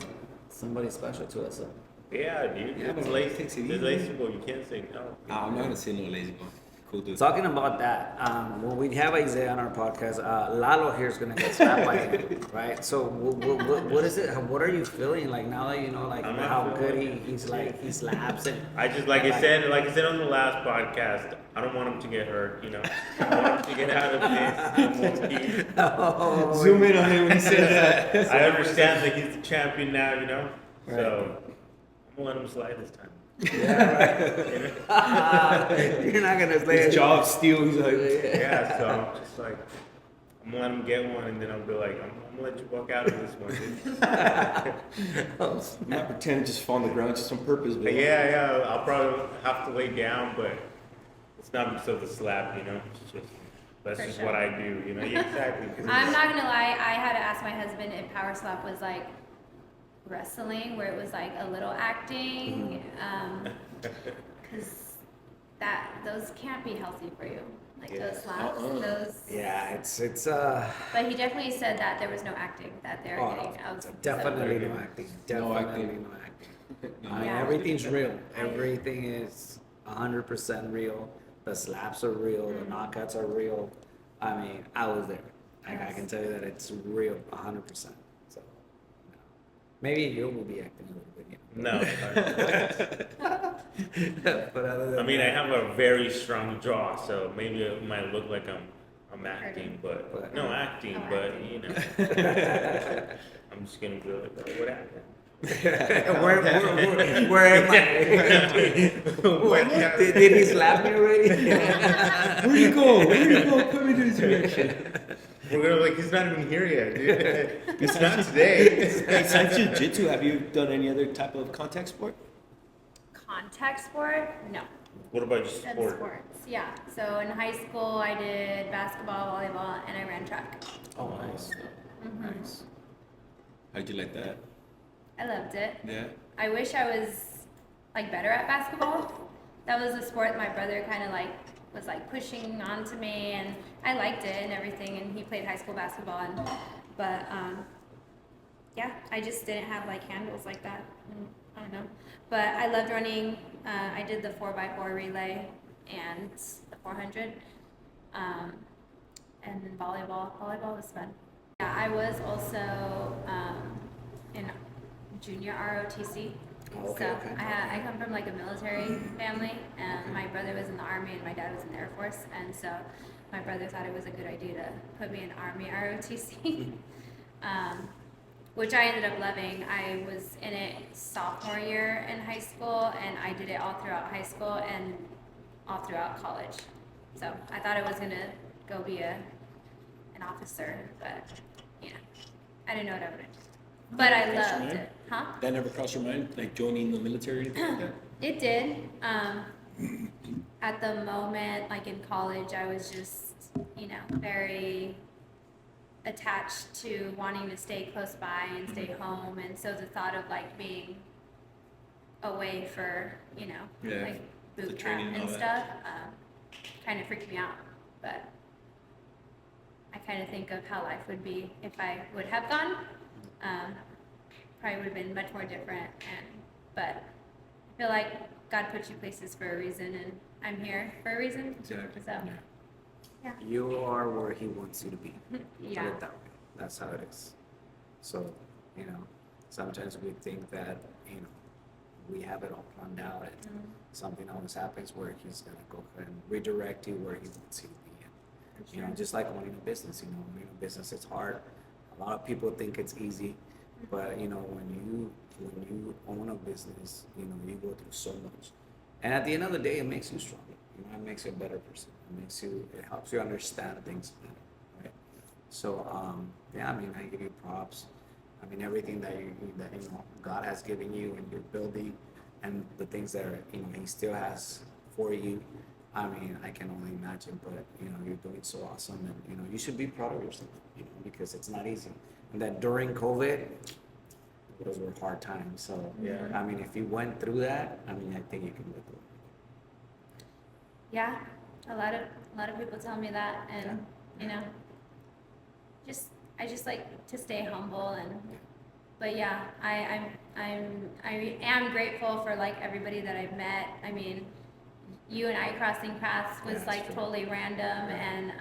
somebody special to us. So. Yeah, dude. Yeah, It's but lazy. it takes it It's easy. lazy boy. You can't say no. I'm not gonna say no lazy boy. Cool dude. Talking about that, when we have Isaiah on our podcast, Lalo here is gonna get slapped by him, right? So what is it? What are you feeling like now that you know like I'm not how good feeling he slaps and I just like I said on the last podcast, I don't want him to get hurt. You know, I want him to get out of this. oh, Zoom in on him when he said that. I understand that he's the champion now. You know, Right. so I'm gonna let him slide this time. you're not gonna slay His it. jaw of steel. He's like, Yeah, so I'm just like, I'm gonna let him get one, and then I'll be like, I'm gonna let you walk out of this one, dude. I'm not pretending to just fall on the ground just on purpose, but Yeah, I'll probably have to lay down, but it's not because of the slap, you know. It's just that's For just sure. what I do, you know. Yeah, exactly. 'Cause I'm not gonna lie, I had to ask my husband if power slap was like wrestling, where it was like a little acting, because those can't be healthy for you, like Yeah. those slaps, those. Yeah, it's But he definitely said that there was no acting, that they're getting out. definitely no acting. No Definitely acting. no acting. I mean, Yeah. everything's real. Everything is 100% real. The slaps are real. The knockouts are real. I mean, I was there. I can tell you that it's real, 100%. So, no. Maybe you will be acting a little bit. No, But other than I mean I that, have a very strong jaw, so maybe it might look like I'm acting, but no acting, No but acting. you know, I'm just gonna be like, oh, what happened? where am I? did he slap me already? where you go? Where you go? Put me to this direction. We're gonna like, he's not even here yet, dude. It's not today. Besides jiu-jitsu, have you done any other type of contact sport? Contact sport? No. What about your Done sport? sports, yeah. So in high school, I did basketball, volleyball, and I ran track. Oh, nice. Mm-hmm. Nice. How'd you like that? I loved it. Yeah. I wish I was like better at basketball. That was a sport my brother kind of like was like pushing onto me, and I liked it and everything. And he played high school basketball, but yeah, I just didn't have like handles like that. I don't know, but I loved running. I did the 4x4 relay and the 400, and then volleyball. Volleyball was fun. Yeah, I was also in junior ROTC. Oh, okay, So okay. I come from like a military family, and my brother was in the Army and my dad was in the Air Force, and so my brother thought it was a good idea to put me in Army ROTC, which I ended up loving. I was in it sophomore year in high school, and I did it all throughout high school and all throughout college. So I thought I was gonna go be an officer, but yeah, I didn't know what I would do. But I loved it. Huh? That never crossed your mind, like joining the military or anything like that? It did. At the moment, like in college, I was just, very attached to wanting to stay close by and stay home. And so the thought of like being away for, Yeah, like the boot training camp and and all stuff, kind of freaked me out. But I kind of think of how life would be if I would have gone. Probably would have been much more different, but I feel like God puts you places for a reason, and I'm here for a reason. Exactly. So, yeah. You are where he wants you to be. Yeah. Put it that way. That's how it is. So, sometimes we think that, we have it all planned out and something always happens where he's gonna go ahead and redirect you where he wants you to be. And, just like owning a business, owning a business, it's hard. A lot of people think it's easy, but when you own a business, you go through so much. And at the end of the day, it makes you stronger. It makes you a better person. It helps you understand things better, right? So, I give you props. Everything that God has given you and you're building, and the things that He still has for you. I can only imagine, but you're doing so awesome, and you should be proud of yourself, because it's not easy. And that during COVID, those were hard times. So, Yeah. if you went through that, I think you can go through it. Yeah, a lot of people tell me that, and I just like to stay humble, but yeah, I am grateful for like everybody that I've met. you and I crossing paths was Yeah, like that's true. totally random, and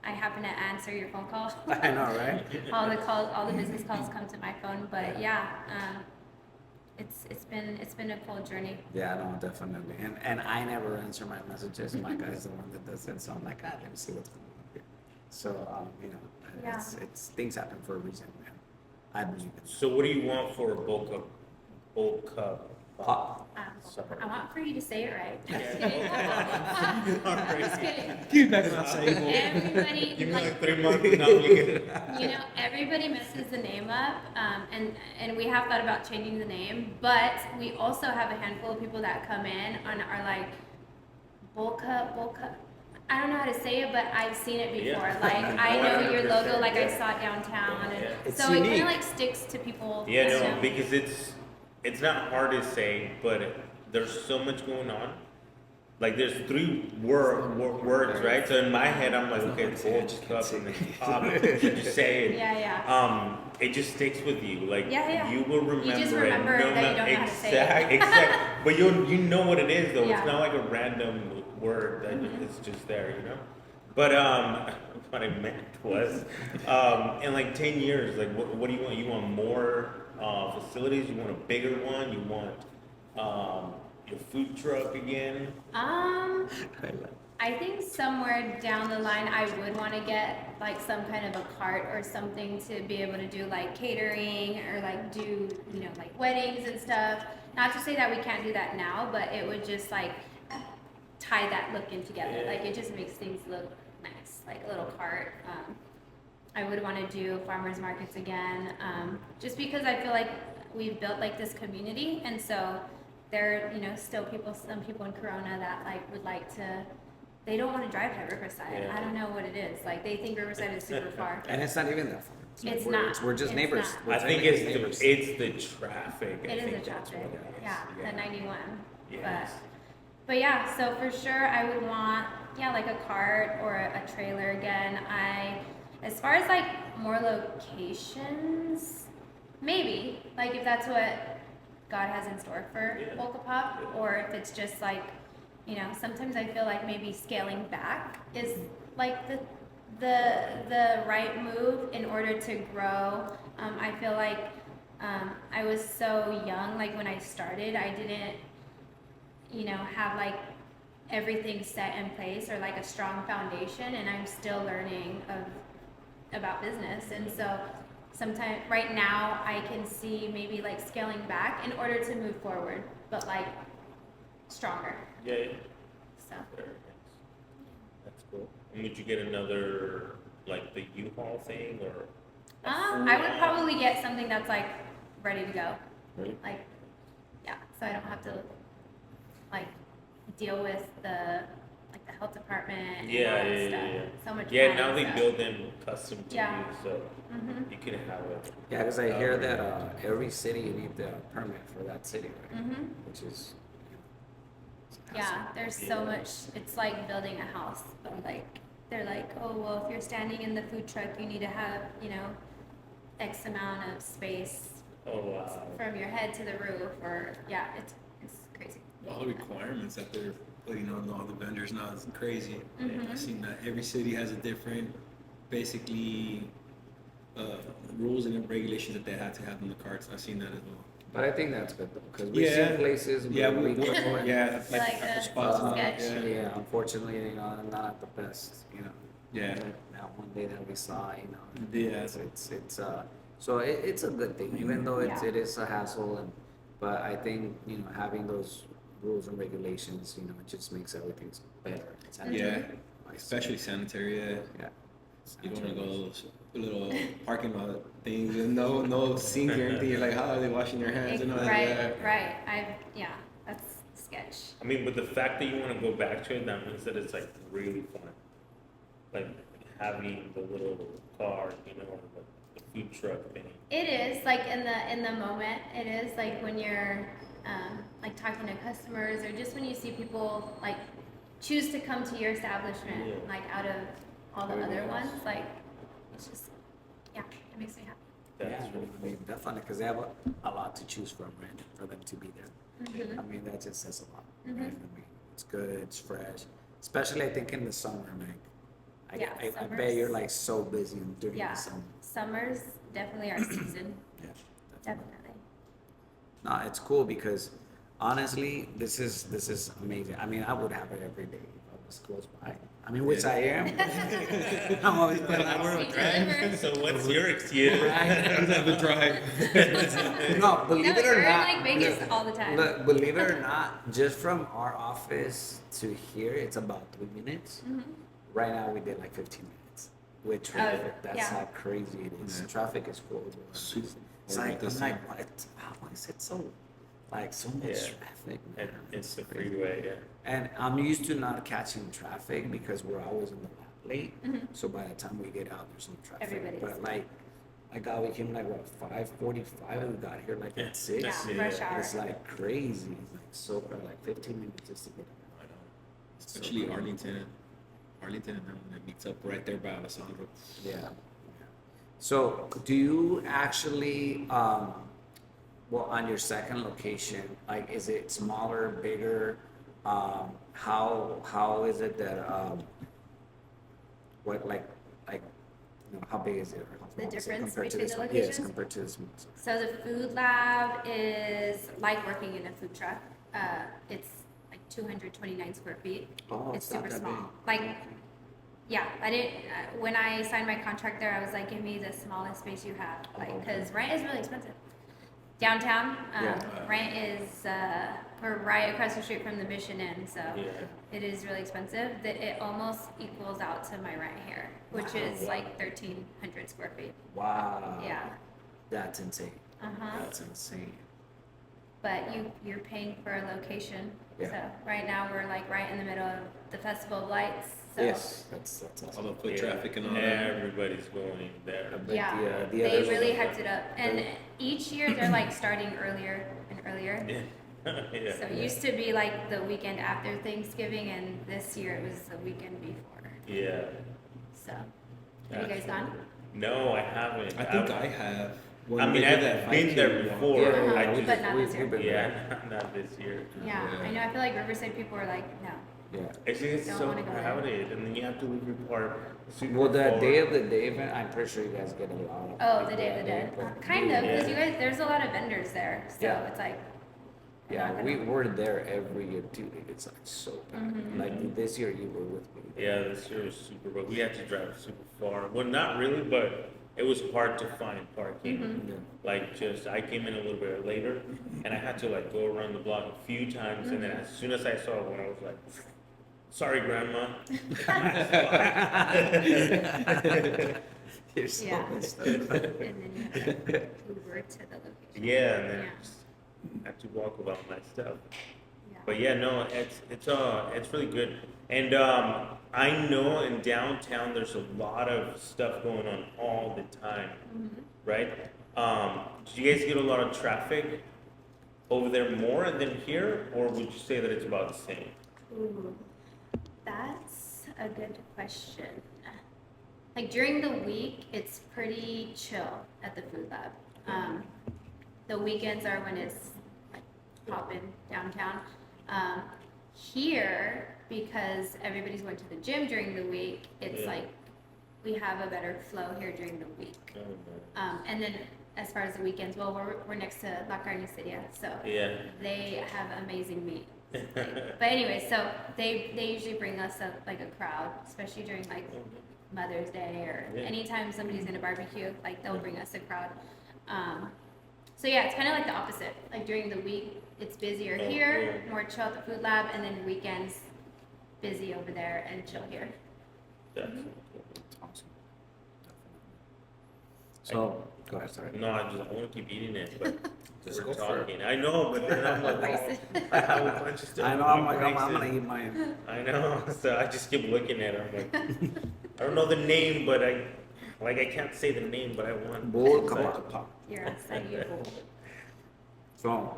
I happen to answer your phone call. I know, right? all the business calls come to my phone, but yeah, it's been a cool journey. Yeah, no, definitely. And I never answer my messages. My guy's the one that does it. So I'm like, let me see what's going on here. So, you know, Yeah. it's things happen for a reason, man. I believe it. So what do you want for a bulk cup? Pop. I want for you to say it right. Alright. Just kidding. Get back on that table. Everybody, Give me like, like 3 months and I'll get it. you know, everybody messes the name up, and we have thought about changing the name, but we also have a handful of people that come in and are like, Bolca. I don't know how to say it, but I've seen it before. Yeah. Like, I know your logo, 100%, like I yeah. saw it downtown, and Yeah. It's so it kind unique. of like sticks to people. Yeah, you no, know? because it's not hard to say, but there's so much going on. Like there's three words, right? So in my head, I'm like, okay, it's bulk cup and then pop. You just say it. Yeah. It just sticks with you. Like Yeah. you will remember. You just remember it. that you don't know how to say it. Exactly. But you know what it is though. Yeah. It's not like a random word that it's just there, you know. But what I meant was, in like 10 years, like what do you want? You want more facilities? You want a bigger one? You want your food truck again? I think somewhere down the line, I would want to get like some kind of a cart or something to be able to do like catering or like do, you know, like weddings and stuff. Not to say that we can't do that now, but it would just like tie that look in together. Yeah. Like it just makes things look nice, like a little cart. I would want to do farmers markets again, just because I feel like we've built like this community, and so there, you know, still some people in Corona that like would like to. They don't want to drive to Riverside. Yeah. I don't know what it is. Like they think Riverside is super far. And it's not even that far. It's we're, not. We're just It's neighbors. not. We're I think technically it's neighbors. the traffic. I It is think the that's traffic. what it is. Yeah, the 91. Yes. But yeah, so for sure I would want like a cart or a trailer again. As far as like more locations, maybe like if that's what God has in store for Yeah. Bolcupop, or if it's just like, you know, sometimes I feel like maybe scaling back is like the right move in order to grow. I feel like I was so young, like when I started, I didn't, you know, have like everything set in place or like a strong foundation, and I'm still learning about business. And so sometimes right now I can see maybe like scaling back in order to move forward, but like stronger. Yeah. So Very nice. That's cool. And would you get another like the U-Haul thing or? I would probably get something that's like ready to go. Right. Like, yeah, so I don't have to like deal with the health department and all that stuff. So much Yeah, planning now they stuff. build them custom to Yeah. you, so Mhm. you can have it. Yeah, because I hear that every city you need the permit for that city, right? Mhm. Which is. It's a Yeah, hassle. there's so much. It's like building a house, but like they're like, oh well, if you're standing in the food truck, you need to have, you know, X amount of space Oh wow. from your head to the roof, or yeah, it's crazy. All the requirements that they're putting on all the vendors now is crazy. Mhm. I've seen that every city has a different, basically, rules and regulations that they have to have in the carts. I've seen that as well. But I think that's good though, because we've Yeah. seen places Yeah, where we go for it. yeah, Like like a the spots and all that. sketch. Yeah. Yeah, unfortunately, you know, not the best, you know. Yeah. That one day that we saw, you know. Yeah. It's so it's a good thing, even though Yeah. it is a hassle, but I think, you know, having those rules and regulations, you know, it just makes everything better. It's Yeah, nice. especially sanitary. Yeah. Yeah. You don't want to go to those little parking lot things and no sinks or anything. You're like, how are they washing their hands and all that? Right. That's sketch. I mean, but the fact that you want to go back to it, that means that it's like really fun. Like having the little car, you know, or the food truck thing. It is like in the moment. It is like when you're like talking to customers, or just when you see people like choose to come to your establishment, Yeah. like out of all the Very other nice. ones. Like it's just, yeah, it makes me happy. That's Yeah, really I mean, definitely, because they have a lot to choose from, right? For them to be there. Mhm. I mean, that just says a lot, Mhm. right? I mean, It's good. It's fresh. Especially I think in the summer, like Yeah, I summers. bet you're like so busy during Yeah, the summer. summer's definitely our season. Yeah. Definitely. No, it's cool because honestly, this is amazing. I mean, I would have it every day if I was close by. I mean, which I am. I'm always But I work, right? So what's your excuse? Have a drive. No, believe No, it or we're in, not. like, Vegas look, all the time. Look, believe it or not, just from our office to here, it's about 3 minutes. Right now, we did like 15 minutes with traffic. That's yeah. how crazy it is. Yeah. Traffic is horrible. Super It's horrible like, this I'm like, year. how is it so, like, so much Yeah. traffic? And Man? it's the crazy. freeway, yeah. And I'm used to not catching traffic because we're always in the lab late. So by the time we get out, there's no traffic. Everybody's But like, I got we came like what 5:45. We got here like at 6. Yeah, rush hour. It's like crazy. It's like so like 15 minutes just to get out. I know. Especially Arlington. Arlington and then it meets up right there by Alessandro. Yeah. So do you actually well on your second location, like is it smaller, bigger? How is it that what like you know, how big is it? Or how The small is it difference compared to between this the one? Yes, locations? compared to this one. So- So the food lab is like working in a food truck. It's like 229 square feet. Oh, It's it's not super that small. Like, yeah, I didn't. When I signed my contract there, I was like, give me the smallest space you have, like, because rent is really expensive. Downtown, Yeah. rent is we're right across the street from the Mission Inn, so Yeah. it is really expensive. That it almost equals out to my rent here, which is like 1,300 square feet. Wow. Yeah. That's insane. Uh-huh. That's insane. But you're paying for a location. Yeah. So right now we're like right in the middle of the Festival of Lights. So Yes, that's All awesome. the foot Yeah. traffic and all that. Everybody's going there. But yeah, the they others- really hyped it up. And each year they're like starting earlier and earlier. Yeah. Yeah. So it used to be like the weekend after Thanksgiving, and this year it was the weekend before. Yeah. So have you guys gone? No, I haven't. I think I have. When I mean, they did I've that been 5K there walk. before. Yeah, I Uh-huh, just, but not this year. we've been there. yeah, not this year. Yeah, Yeah. I know. I feel like Riverside people are like, no. Yeah. It's just Don't so wanna go there. crowded, and then you have to leave your car super Well, the far. Day of the Day event, I'm pretty sure you guys get a lot of. Oh, like, the Day of the Dead. people. Kind of, because Yeah. you guys, there's a lot of vendors there, so Yeah. it's like. I'm Yeah, not we gonna- were there every year too. It's like so bad. Mm-hmm. Like this year, you were with me. Yeah, this year was super, but we had to drive super far. Well, not really, but it was hard to find parking. Mm-hmm. Yeah. Like, just I came in a little bit later, and I had to like go around the block a few times, and then as soon as I saw one, I was like, "Sorry, Grandma." You're so Yeah. messed up. And then you have to Uber to the location. Yeah, and then Yeah. just had to walk with all my stuff. Yeah. But yeah, no, it's really good. And I know in downtown there's a lot of stuff going on all the time, right? Did you guys get a lot of traffic over there more than here, or would you say that it's about the same? Ooh, that's a good question. Like during the week, it's pretty chill at the food lab. The weekends are when it's like popping downtown. Here, because everybody's going to the gym during the week, it's Yeah. like we have a better flow here during the week. And then as far as the weekends, well, we're next to La Carniceria, so Yeah. they have amazing meat. But anyway, so they usually bring us like a crowd, especially during like Mother's Day or Yeah. anytime somebody's in a barbecue, like they'll bring us a crowd. So yeah, it's kind of like the opposite. Like during the week, it's busier Oh, here, cool. more chill at the food lab, and then weekends, busy over there and chill here. Definitely. Awesome. So, go ahead, sorry. No, I want to keep eating it, but Just we're go for it. talking. I know, but then I'm like, Braces. I have a bunch of stuff. I know, in I'm my like, I'm braces. gonna eat mine. I know, so I just keep looking at it. I'm like, I don't know the name, but I can't say the name, but I want. Bolcupop. You're outside you. So,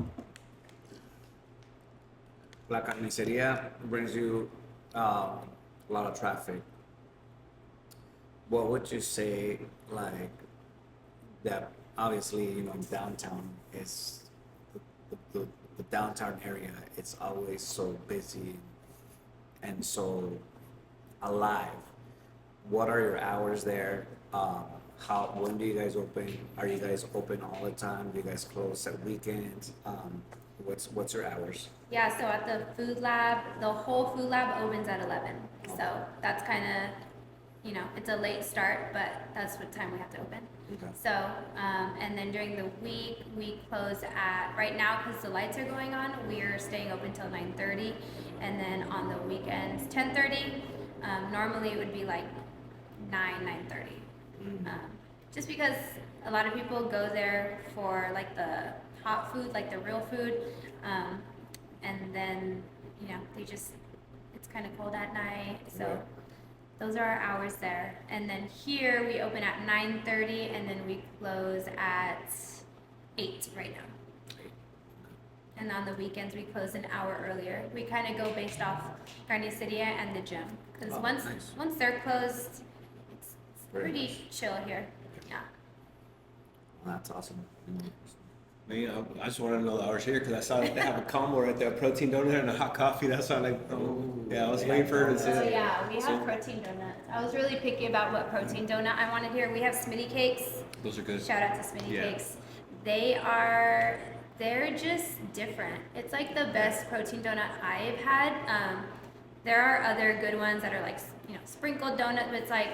La Carniceria brings you a lot of traffic. What would you say, like, that obviously, you know, downtown is the downtown area, it's always so busy. And so, alive, what are your hours there? When do you guys open? Are you guys open all the time? Do you guys close at weekends? What's your hours? Yeah, so at the food lab, the whole food lab opens at 11. So that's kind of, it's a late start, but that's what time we have to open. Okay. So, and then during the week, we close at, right now, because the lights are going on, we're staying open till 9:30. And then on the weekends, 10:30. Normally it would be like 9:30. Just because a lot of people go there for like the hot food, like the real food. And then, it's kind of cold at night. So Right. those are our hours there. And then here we open at 9:30 and then we close at 8 right now. And on the weekends we close an hour earlier. We kind of go based off Garniceria and the gym. Because Oh, once nice. once they're closed, it's Very pretty nice. chill here. Yeah. Well, that's awesome. Man, I just want to know the hours here because I saw that they have a combo right there, a protein donut and a hot coffee. That's why I was waiting for her to say So that. yeah, we have So- protein donuts. I was really picky about what protein donut I wanted here. We have Smitty cakes. Those are good. Shout out to Smitty Yeah. Cakes. They're just different. It's like the best protein donut I've had. There are other good ones that are like, sprinkled donut, but it's like,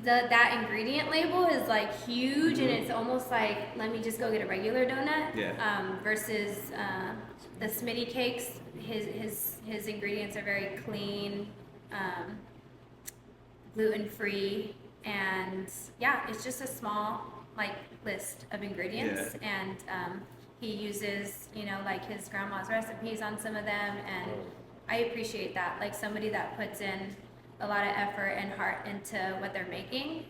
that ingredient label is like huge and it's almost like, let me just go get a regular donut. Yeah. Versus the Smitty Cakes, his ingredients are very clean, gluten-free, and yeah, it's just a small like list of ingredients. And he uses, like his grandma's recipes on some of them, and I appreciate that. Like somebody that puts in a lot of effort and heart into what they're making,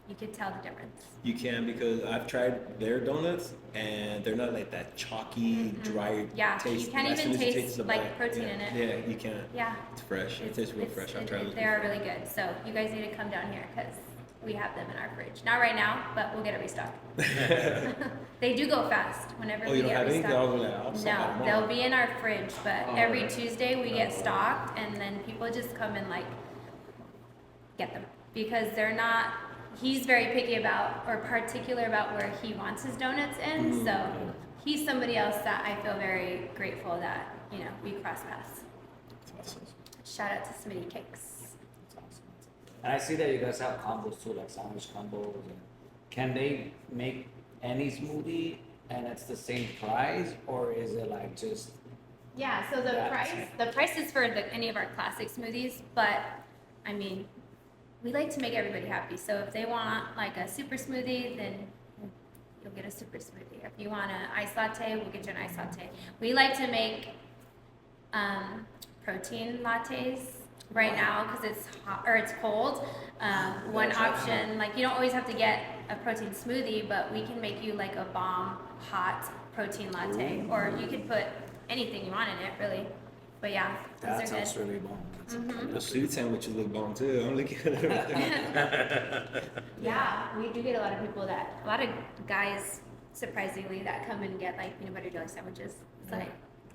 you could tell the difference. You can because I've tried their donuts and they're not like that chalky, dry Yeah, taste. you can't As even soon as you taste the like bite. protein Yeah. in it. Yeah, you can. Yeah. It's fresh. It tastes real fresh. I've tried those They are before. really good. So you guys need to come down here because we have them in our fridge. Not right now, but we'll get a restock. They do go fast whenever Oh, we you don't get have any? restocked. I'll be like, I'll stop by No, tomorrow. they'll be in our fridge, but Oh, every alright. Tuesday we get stocked, and then people just come and like get them because they're not. He's very picky about or particular about where he wants his donuts in. So he's somebody else that I feel very grateful that we cross paths. That's awesome. Shout out to Smitty Cakes. That's awesome. And I see that you guys have combos too, like sandwich combos. And can they make any smoothie and it's the same price, or is it like just? Yeah, so Yeah. the price is for any of our classic smoothies, but I mean, we like to make everybody happy. So if they want like a super smoothie, then you'll get a super smoothie. If you want an ice latte, we'll get you an ice latte. We like to make protein lattes right now because it's hot or it's cold. One option, like you don't always have to get a protein smoothie, but we can make you like a bomb hot protein latte, or you could put anything you want in it, really. But yeah, That those are sounds good. really bomb. That's The sweet sandwiches look bomb too. I'm looking at it. Yeah, we do get a lot of guys, surprisingly, that come and get like peanut butter jelly sandwiches. It's like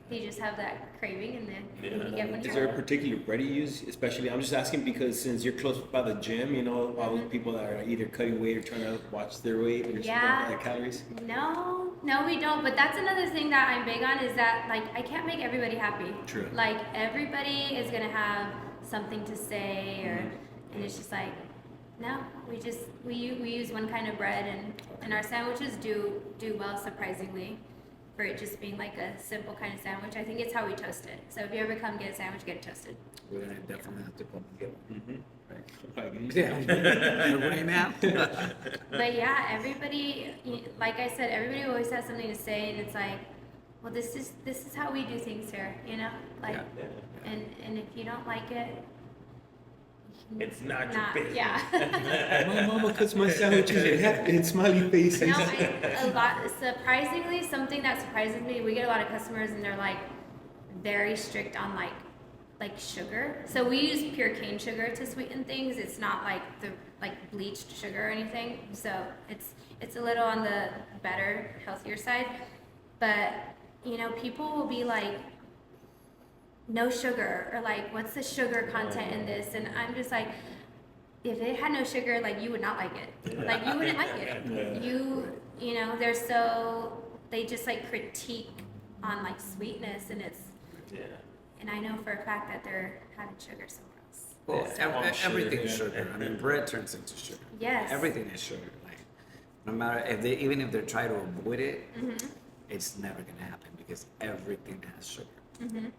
they just have that craving, and then you get one Is here. there a particular bread you use? Especially, I'm just asking because since you're close by the gym, all those people that are either cutting weight or trying to watch their weight or Yeah. their calories. No, we don't. But that's another thing that I'm big on is that like I can't make everybody happy. True. Like everybody is gonna have something to say, and it's just like, no, we use one kind of bread, and our sandwiches do well, surprisingly, for it just being like a simple kind of sandwich. I think it's how we toast it. So if you ever come get a sandwich, get it toasted. We're gonna definitely have to come and get one. Like, Yeah. Right now. But yeah, everybody, like I said, everybody always has something to say, and it's like, well, this is how we do things here, like, Yeah. and if you don't like it, It's not your business. Yeah. my mama cuts my sandwiches in smiley faces. No, a lot. Surprisingly, something that surprises me, we get a lot of customers, and they're like very strict on like sugar. So we use pure cane sugar to sweeten things. It's not like the bleached sugar or anything. So it's a little on the better, healthier side. But people will be like, no sugar, or like, what's the sugar content in this? And I'm just like, if it had no sugar, like, you would not like it. Like, you wouldn't like it. You know, they just like critique on like sweetness, and it's, and I know for a fact that they're having sugar somewhere else. Well, everything is sugar, sugar. I mean, bread turns into sugar. Yes. Everything is sugar. Like, no matter even if they try to avoid it, it's never gonna happen because everything has sugar. And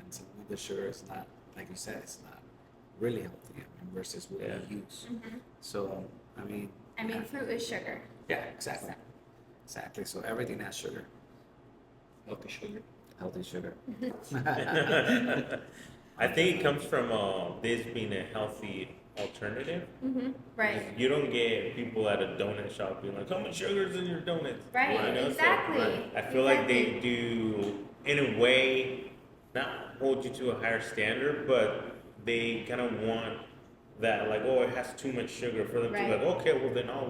some of the sugar is not, like you said, it's not really healthy. I mean, versus what we use. So, I mean, Fruit is sugar. yeah, exactly. Exactly. So everything has sugar. Healthy sugar. Healthy sugar. I think it comes from this being a healthy alternative. Right. You don't get people at a donut shop being like, how much sugar is in your donuts? Right, You know, so exactly. I feel like they do, in a way, not hold you to a higher standard, but they kind of want that, like, oh, it has too much sugar for them to be like, okay, well then I'll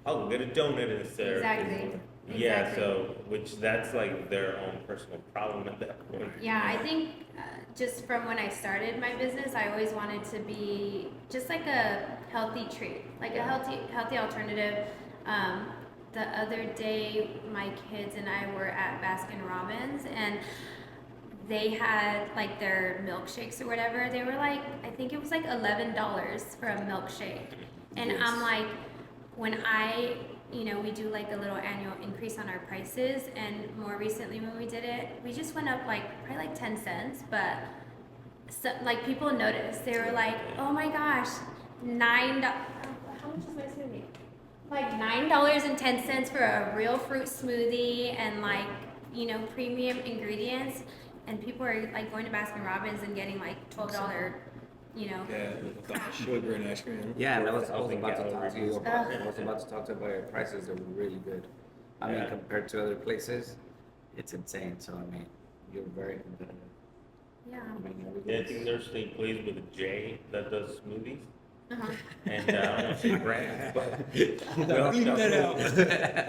go get a donut instead. Exactly. Yeah, so, which that's like their own personal problem at that point. Yeah, I think just from when I started my business, I always wanted to be just like a healthy treat, like a healthy alternative. The other day, my kids and I were at Baskin Robbins, and they had like their milkshakes or whatever. They were like, I think it was like $11 for a milkshake, and I'm like, when we do like a little annual increase on our prices, and more recently when we did it, we just went up like probably like 10 cents, but so, like, people noticed. They were like, oh my gosh, $9. How much is my smoothie? Like $9.10 for a real fruit smoothie, and like, premium ingredients, and people are like going to Baskin Robbins and getting like $12, Yeah, with the sugar and ice cream. Yeah, and I was about to calories. talk to you about. I was about to talk to you about your prices. They're really good. I mean, compared to other places, it's insane. So I mean, you're very competitive. Yeah. I mean, Yeah, I think there's a place with a J that does smoothies. Uh-huh. And I don't know if it's brand, but Leave that out.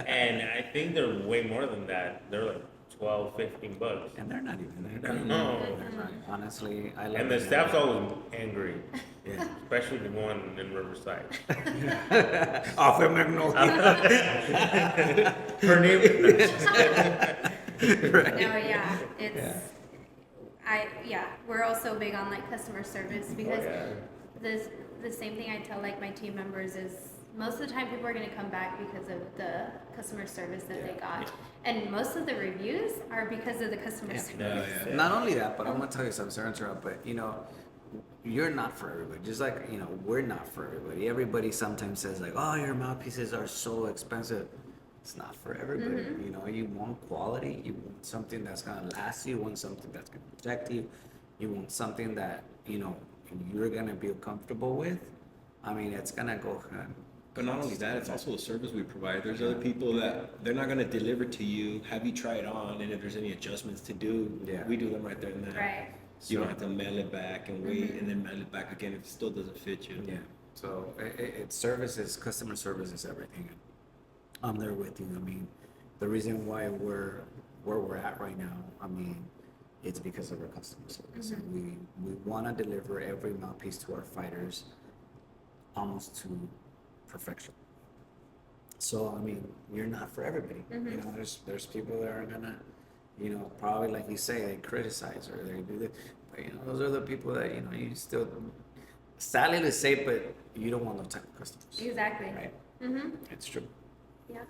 and I think they're way more than that. They're like $12-15. And they're not even there. No. They're not. Honestly, I love And the them. staff's always angry, Yeah. especially the one in Riverside. Off of Magnolia. Her name. Right. No, yeah, it's, we're also big on like customer service, because the same thing I tell like my team members is, most of the time people are going to come back because of the customer service that they got, and most of the reviews are because of the customer service. Not only that, but I'm gonna tell you something. Sorry to interrupt, but you're not for everybody. Just like we're not for everybody. Everybody sometimes says like, "Oh, your mouthpieces are so expensive." It's not for everybody. You want quality. You want something that's gonna last you. You want something that's gonna protect you. You want something that you're gonna be comfortable with. I mean, it's gonna go. But not only that, it's also the service we provide. There's other people that they're not going to deliver to you, have you try it on, and if there's any adjustments to do, we do them right there and then. Right. You don't have to mail it back and wait and then mail it back again if it still doesn't fit you. Yeah. So it's services, customer service is everything. I'm there with you. I mean, the reason why we're where we're at right now, I mean, it's because of our customer service. And we want to deliver every mouthpiece to our fighters almost to perfection. So I mean, you're not for everybody. There's people that are gonna, probably like you say, they criticize or they do this. But those are the people that you still, sadly to say, but you don't want those type of customers. Exactly. Right. It's true. Yeah.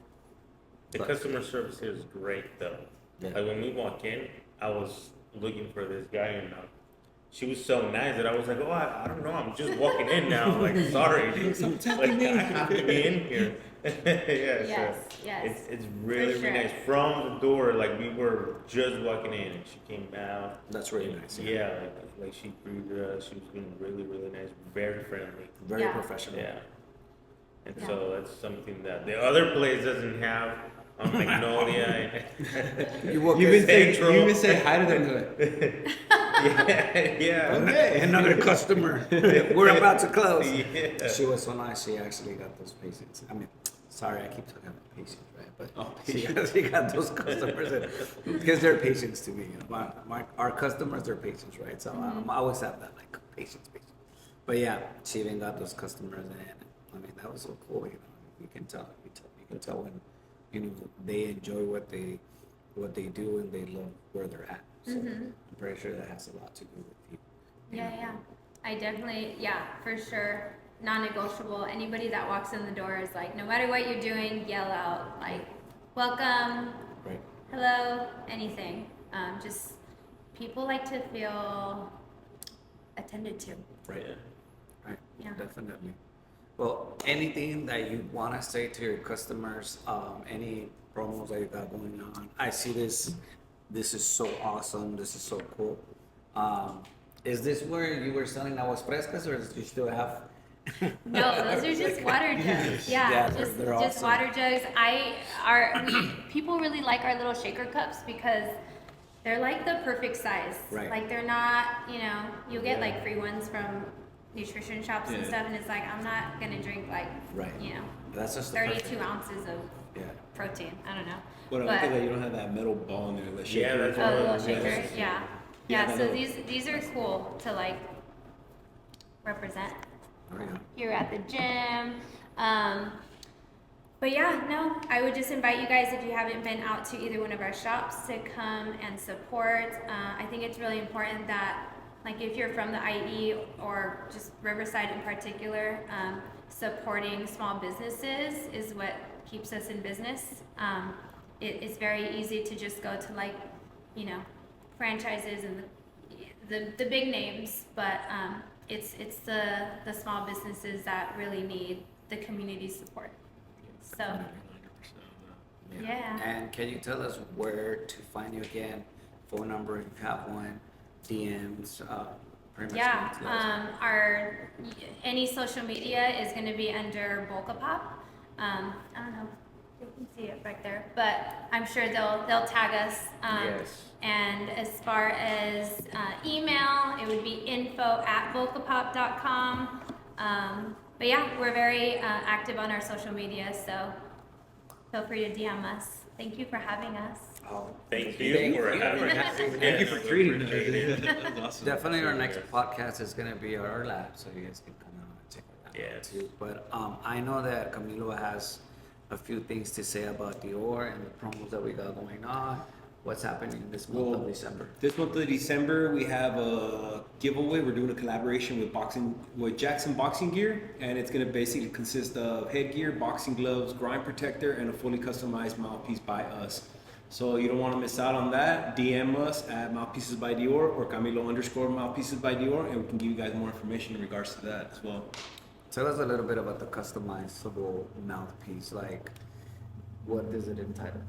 The customer service here is great though. Yeah. Like when we walk in, I was looking for this guy, and she was so nice that I was like, oh, I don't know, I'm just walking in now. Like, sorry, like, I have to be in here. Yes. It's really, For really nice. sure. From the door, like we were just walking in, and she came out. That's really nice. Yeah, like she greeted us. She was being really, really nice, very friendly. Very Yeah. professional. Yeah. And so that's something that the other place doesn't have on Magnolia. You You Central. even say hi to them. yeah. Okay. Another customer. We're about to close. Yeah. She was so nice. She actually got those patients. I mean, Sorry, I keep talking about patience, right? But Oh, she got those customers because they're patients to me. You know, our customers are patients, right? So I always have that like patience. But yeah, she even got those customers, and I mean that was so cool. You know, you can tell when they enjoy what they do and they love where they're at. So I'm pretty sure that has a lot to do with you. Yeah. I definitely, for sure, non-negotiable. Anybody that walks in the door is like, no matter what you're doing, yell out like, welcome, Right. hello, anything. Just people like to feel attended to. Right. Yeah. Right. Yeah. Definitely. Well, anything that you want to say to your customers, any promos that you got going on? I see this. This is so awesome. This is so cool. Is this where you were selling aguas frescas, or do you still have? No, those are just water jugs. Yeah, Yeah, just they're just awesome. water jugs. People really like our little shaker cups because they're like the perfect size. Right. Like they're not, you'll get like free ones from nutrition shops and Yeah. stuff, and it's like I'm not gonna drink like, Right. That's just the 32 perfect- ounces of Yeah. protein. I don't know. But I like it that you don't have that metal ball in there. The Yeah, shaker. that's Oh, what the I little was shaker. gonna Yeah. Yeah, Yeah. I So know. these are cool to like represent. Oh, yeah. You're at the gym. But yeah, no, I would just invite you guys, if you haven't been out to either one of our shops, to come and support. I think it's really important that, like, if you're from the IE or just Riverside in particular, supporting small businesses is what keeps us in business. It's very easy to just go to, like, franchises and the big names, but it's the small businesses that really need the community support. So yeah. And can you tell us where to find you again? Phone number if you have one, DMs, pretty much. Yeah, anything else. our any social media is going to be under Bolcupop. I don't know if you can see it right there, but I'm sure they'll tag us. Yes. And as far as email, it would be info@bolcupop.com. But yeah, we're very active on our social media, so feel free to DM us. Thank you for having us. Oh, Thank you for having us. Thank you for treating us. appreciate it. That's awesome. Definitely, our next podcast is gonna be our lab, so you guys can come out and check it out. Yes. Too. But I know that Camilo has a few things to say about Dior and the promos that we got going on. What's happening this month of December? This month of December, we have a giveaway. We're doing a collaboration with Jackson Boxing Gear, and it's gonna basically consist of headgear, boxing gloves, grind protector, and a fully customized mouthpiece by us. So you don't want to miss out on that. DM us at Mouthpieces by Dior or Camilo_Mouthpieces by Dior, and we can give you guys more information in regards to that as well. Tell us a little bit about the customizable mouthpiece. Like, what does it entitle?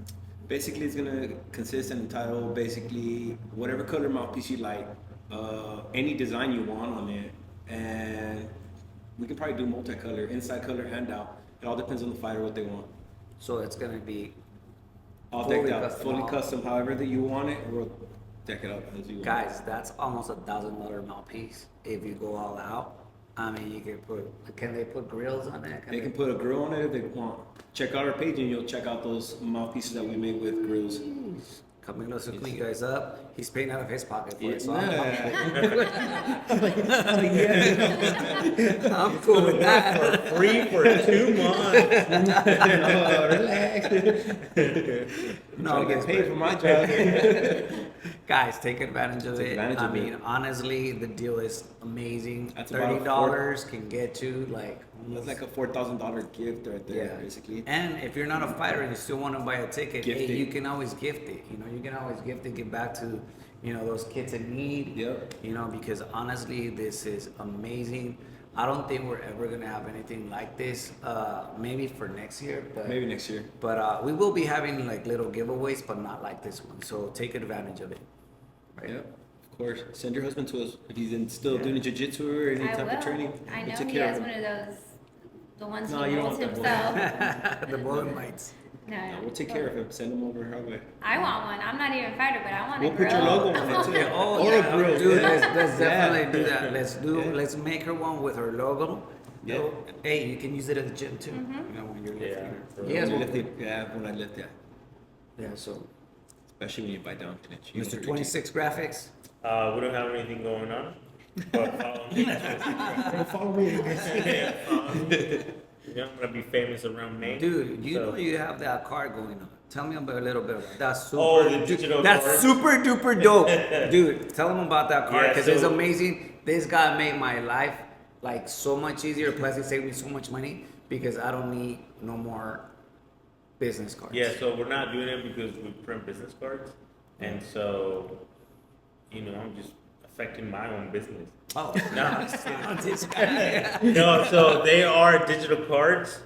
Basically, it's gonna consist and entitle basically whatever color mouthpiece you like, any design you want on it, and we can probably do multicolor, inside color and out. It all depends on the fighter what they want. So it's gonna be All Fully decked out, custom. fully custom, however that you want it. We'll deck it up as you want. guys. That's almost $1,000 mouthpiece if you go all out. I mean, you can they put grills on it? They can put a grill on it if they want. Check out our page and you'll check out those mouthpieces that we make with grills. Camilo's hooking you guys up. He's paying out of his pocket for it, so I'm cool with that. Free for 2 months. Relax. No, Trying to get guys, paid for my job. guys, take advantage of Take it. advantage I of mean, it. honestly, the deal is amazing. That's about a $30 can get you like. That's like a $4,000 gift right there, Yeah, basically. And if you're not a fighter and you still want to buy a ticket, Gift hey, it. you can always gift it. You can always gift it, give back to, those kids in need. Yep. Because honestly, this is amazing. I don't think we're ever gonna have anything like this. Maybe for next year, but Maybe next year. But we will be having like little giveaways, but not like this one. So take advantage of it. Right? Yep, of course. Send your husband to us if he's still doing jiu-jitsu or any I type will. of training. I We'll know take he care has of one him. of those, the ones No, he you don't molds want that himself. The bullet bites. No, No, we'll take care of him. Send him over our way. I want one. I'm not even a fighter, but I want We'll a put grill. your logo on it too. Yeah, oh, Or yeah, a grill. dude, yeah. let's Yeah. definitely do that. Yeah. Let's make her one with her logo, Yeah. So, hey, you can use it at the gym too. Mm-hmm. You know, when you're Yeah. lifting. For He has When I one. lift it, yeah, when I lift it. Yeah. So, Especially when you bite down on it. You don't Mr. hurt your 26 Graphics. We don't have anything going on, but follow me. Follow me. Yeah, follow me. You know, I'm gonna be famous around May. Dude, you so- know you have that card going on. Tell me about a little bit about that. That's super. Oh, the digital That's card? super duper dope, dude. Tell them about that card Yeah, because it's so- amazing. This guy made my life like so much easier. Plus, he saved me so much money because I don't need no more business cards. Yeah, so we're not doing it because we print business cards, and so, you know, I'm just affecting my own business. Oh, No. this guy. No, so they are digital cards,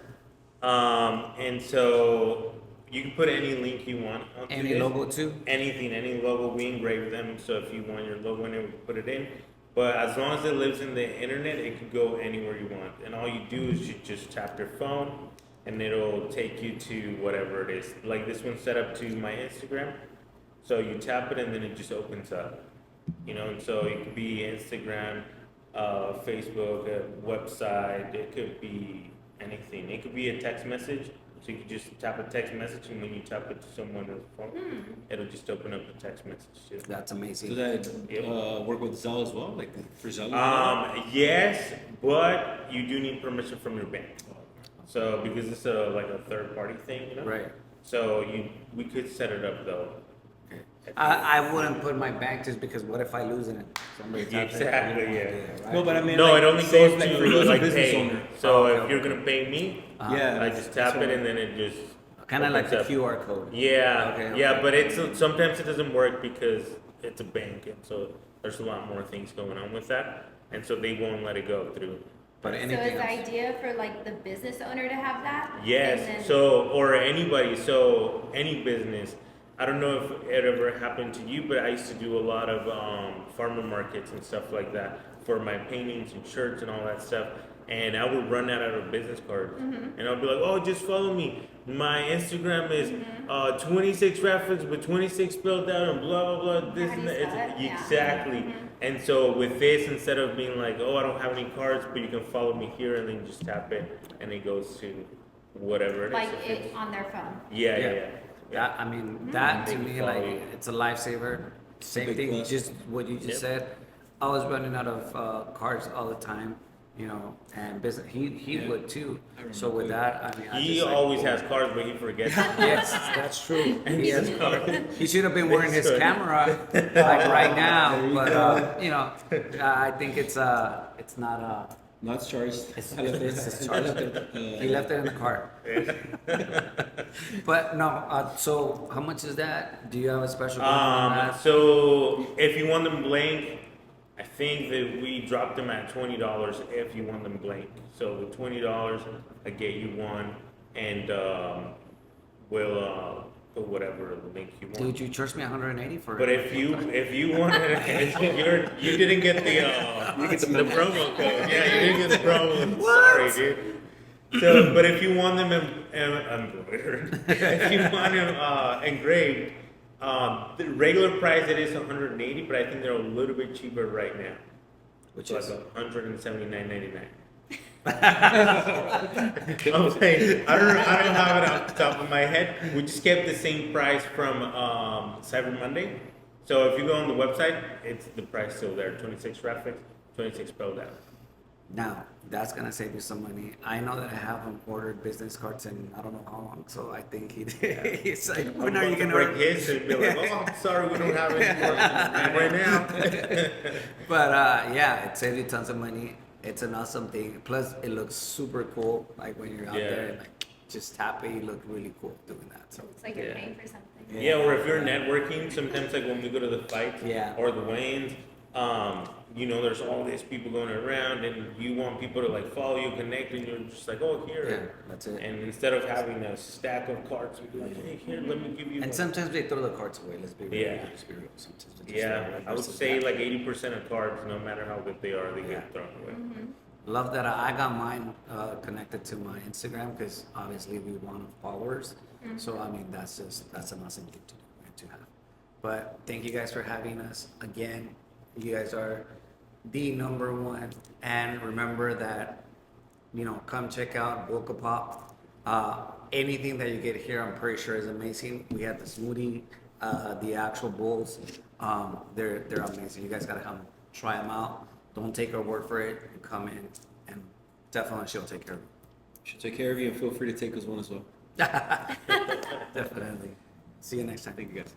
and so you can put any link you want onto Any this. logo too. Anything, any logo, we engrave them. So if you want your logo in it, we can put it in. But as long as it lives in the internet, it can go anywhere you want. And all you do is you just tap your phone, and it'll take you to whatever it is. Like this one's set up to my Instagram. So you tap it, and then it just opens up. You know, and so it could be Instagram, Facebook, a website. It could be anything. It could be a text message. So you could just tap a text message, and when you tap it to someone's phone, it'll just open up a text message too. That's amazing. Does that work with Zelle as well? Like for Zelle? Yes, but you do need permission from your bank. So because it's like a third party thing, you know. Right. So we could set it up though. Okay. I wouldn't put my bank just because what if I lose it? Somebody taps it, Exactly, I don't yeah. wanna do that, right? No, but I mean, No, like, it only say goes like to for you as a like business pay. owner. So Okay, if you're okay. gonna pay me, Yeah, I just tap that's it what- and then it just Kind of like the opens up. QR code. Yeah, Okay, yeah, okay. but it's sometimes it doesn't work because it's a bank, and so there's a lot more things going on with that, and so they won't let it go through. But So anything is the else? idea for like the business owner to have that? And Yes, then- so or anybody, so any business. I don't know if it ever happened to you, but I used to do a lot of farmer markets and stuff like that for my paintings and shirts and all that stuff. And I would run out of business cards, Mm-hmm. and I'll be like, "Oh, just follow me. My Instagram is 26 graphics with 26 spelled out and blah blah blah. This How do and you that." spell it? Yeah. Exactly. Mhm. And so with this, instead of being like, "Oh, I don't have any cards," but you can follow me here, and then you just tap it, and it goes to whatever it is. Like If it it's- on their phone. yeah, yeah, Yeah. yeah. That I mean, that to They me, follow like, you. it's a lifesaver. Same big thing, plus. just what you just Yep. said. I was running out of cards all the time, you know, and business. He Yeah. would too. I remember So with too. that, I mean, I He just, like, always has cards, but he forgets. Yes, that's true. He has cards. He should have been wearing his That's good. camera like right now, There you but go. you know, I think it's not Not charged. it's, I left it. it's I left charged. it. He left it in the car. But no, so how much is that? Do you have a special going on that? So if you want them blank, I think that we dropped them at $20 if you want them blank. So with $20, I get you one, and we'll put whatever link you want. Dude, you charged me 180 for But it. if you want you didn't get the the promo code. Yeah, you didn't get the promo. Sorry, dude. So, but if you want them embroidered, if you want them engraved, the regular price it is 180, but I think they're a little bit cheaper right now. Which Like is 179.99. I'm saying I don't have it off the top of my head. We just kept the same price from Cyber Monday. So if you go on the website, it's the price still there. 26 graphics, 26 spelled out. now that's gonna save you some money. I know that I haven't ordered business cards in I don't know how long, so I think he's like, when are you gonna break order? his and be like, oh, I'm sorry, we don't have it right now. But yeah, it saves you tons of money. It's an awesome thing. Plus, it looks super cool. Like when you're out Yeah. there and like just tap it, you look really cool doing that. So It's like you're Yeah. paying for something. Yeah, or if you're networking, sometimes like when we go to the fights Yeah. or the weigh-ins, you know, there's all these people going around, and you want people to like follow you, connect, and you're just like, oh, here. yeah, that's it. And instead of having a stack of cards, we'd be like, hey, here, let me give you And one. sometimes they throw the cards away. Let's be real. Yeah. Let's be real. Sometimes they just Yeah, throw it away I would versus say that. like 80% of cards, no matter how good they are, they Yeah. get thrown away. Love that I got mine connected to my Instagram because obviously we want followers. So I mean that's an awesome thing to do and to have. But thank you guys for having us again. You guys are the number one, and remember that you know, come check out Bolcupop. Anything that you get here, I'm pretty sure is amazing. We had the smoothie, the actual bowls. They're amazing. You guys gotta come try them out. Don't take our word for it. You come in, and definitely she'll take care of you. She'll take care of you, and feel free to take us one as well. Definitely. See you next time. Thank you guys.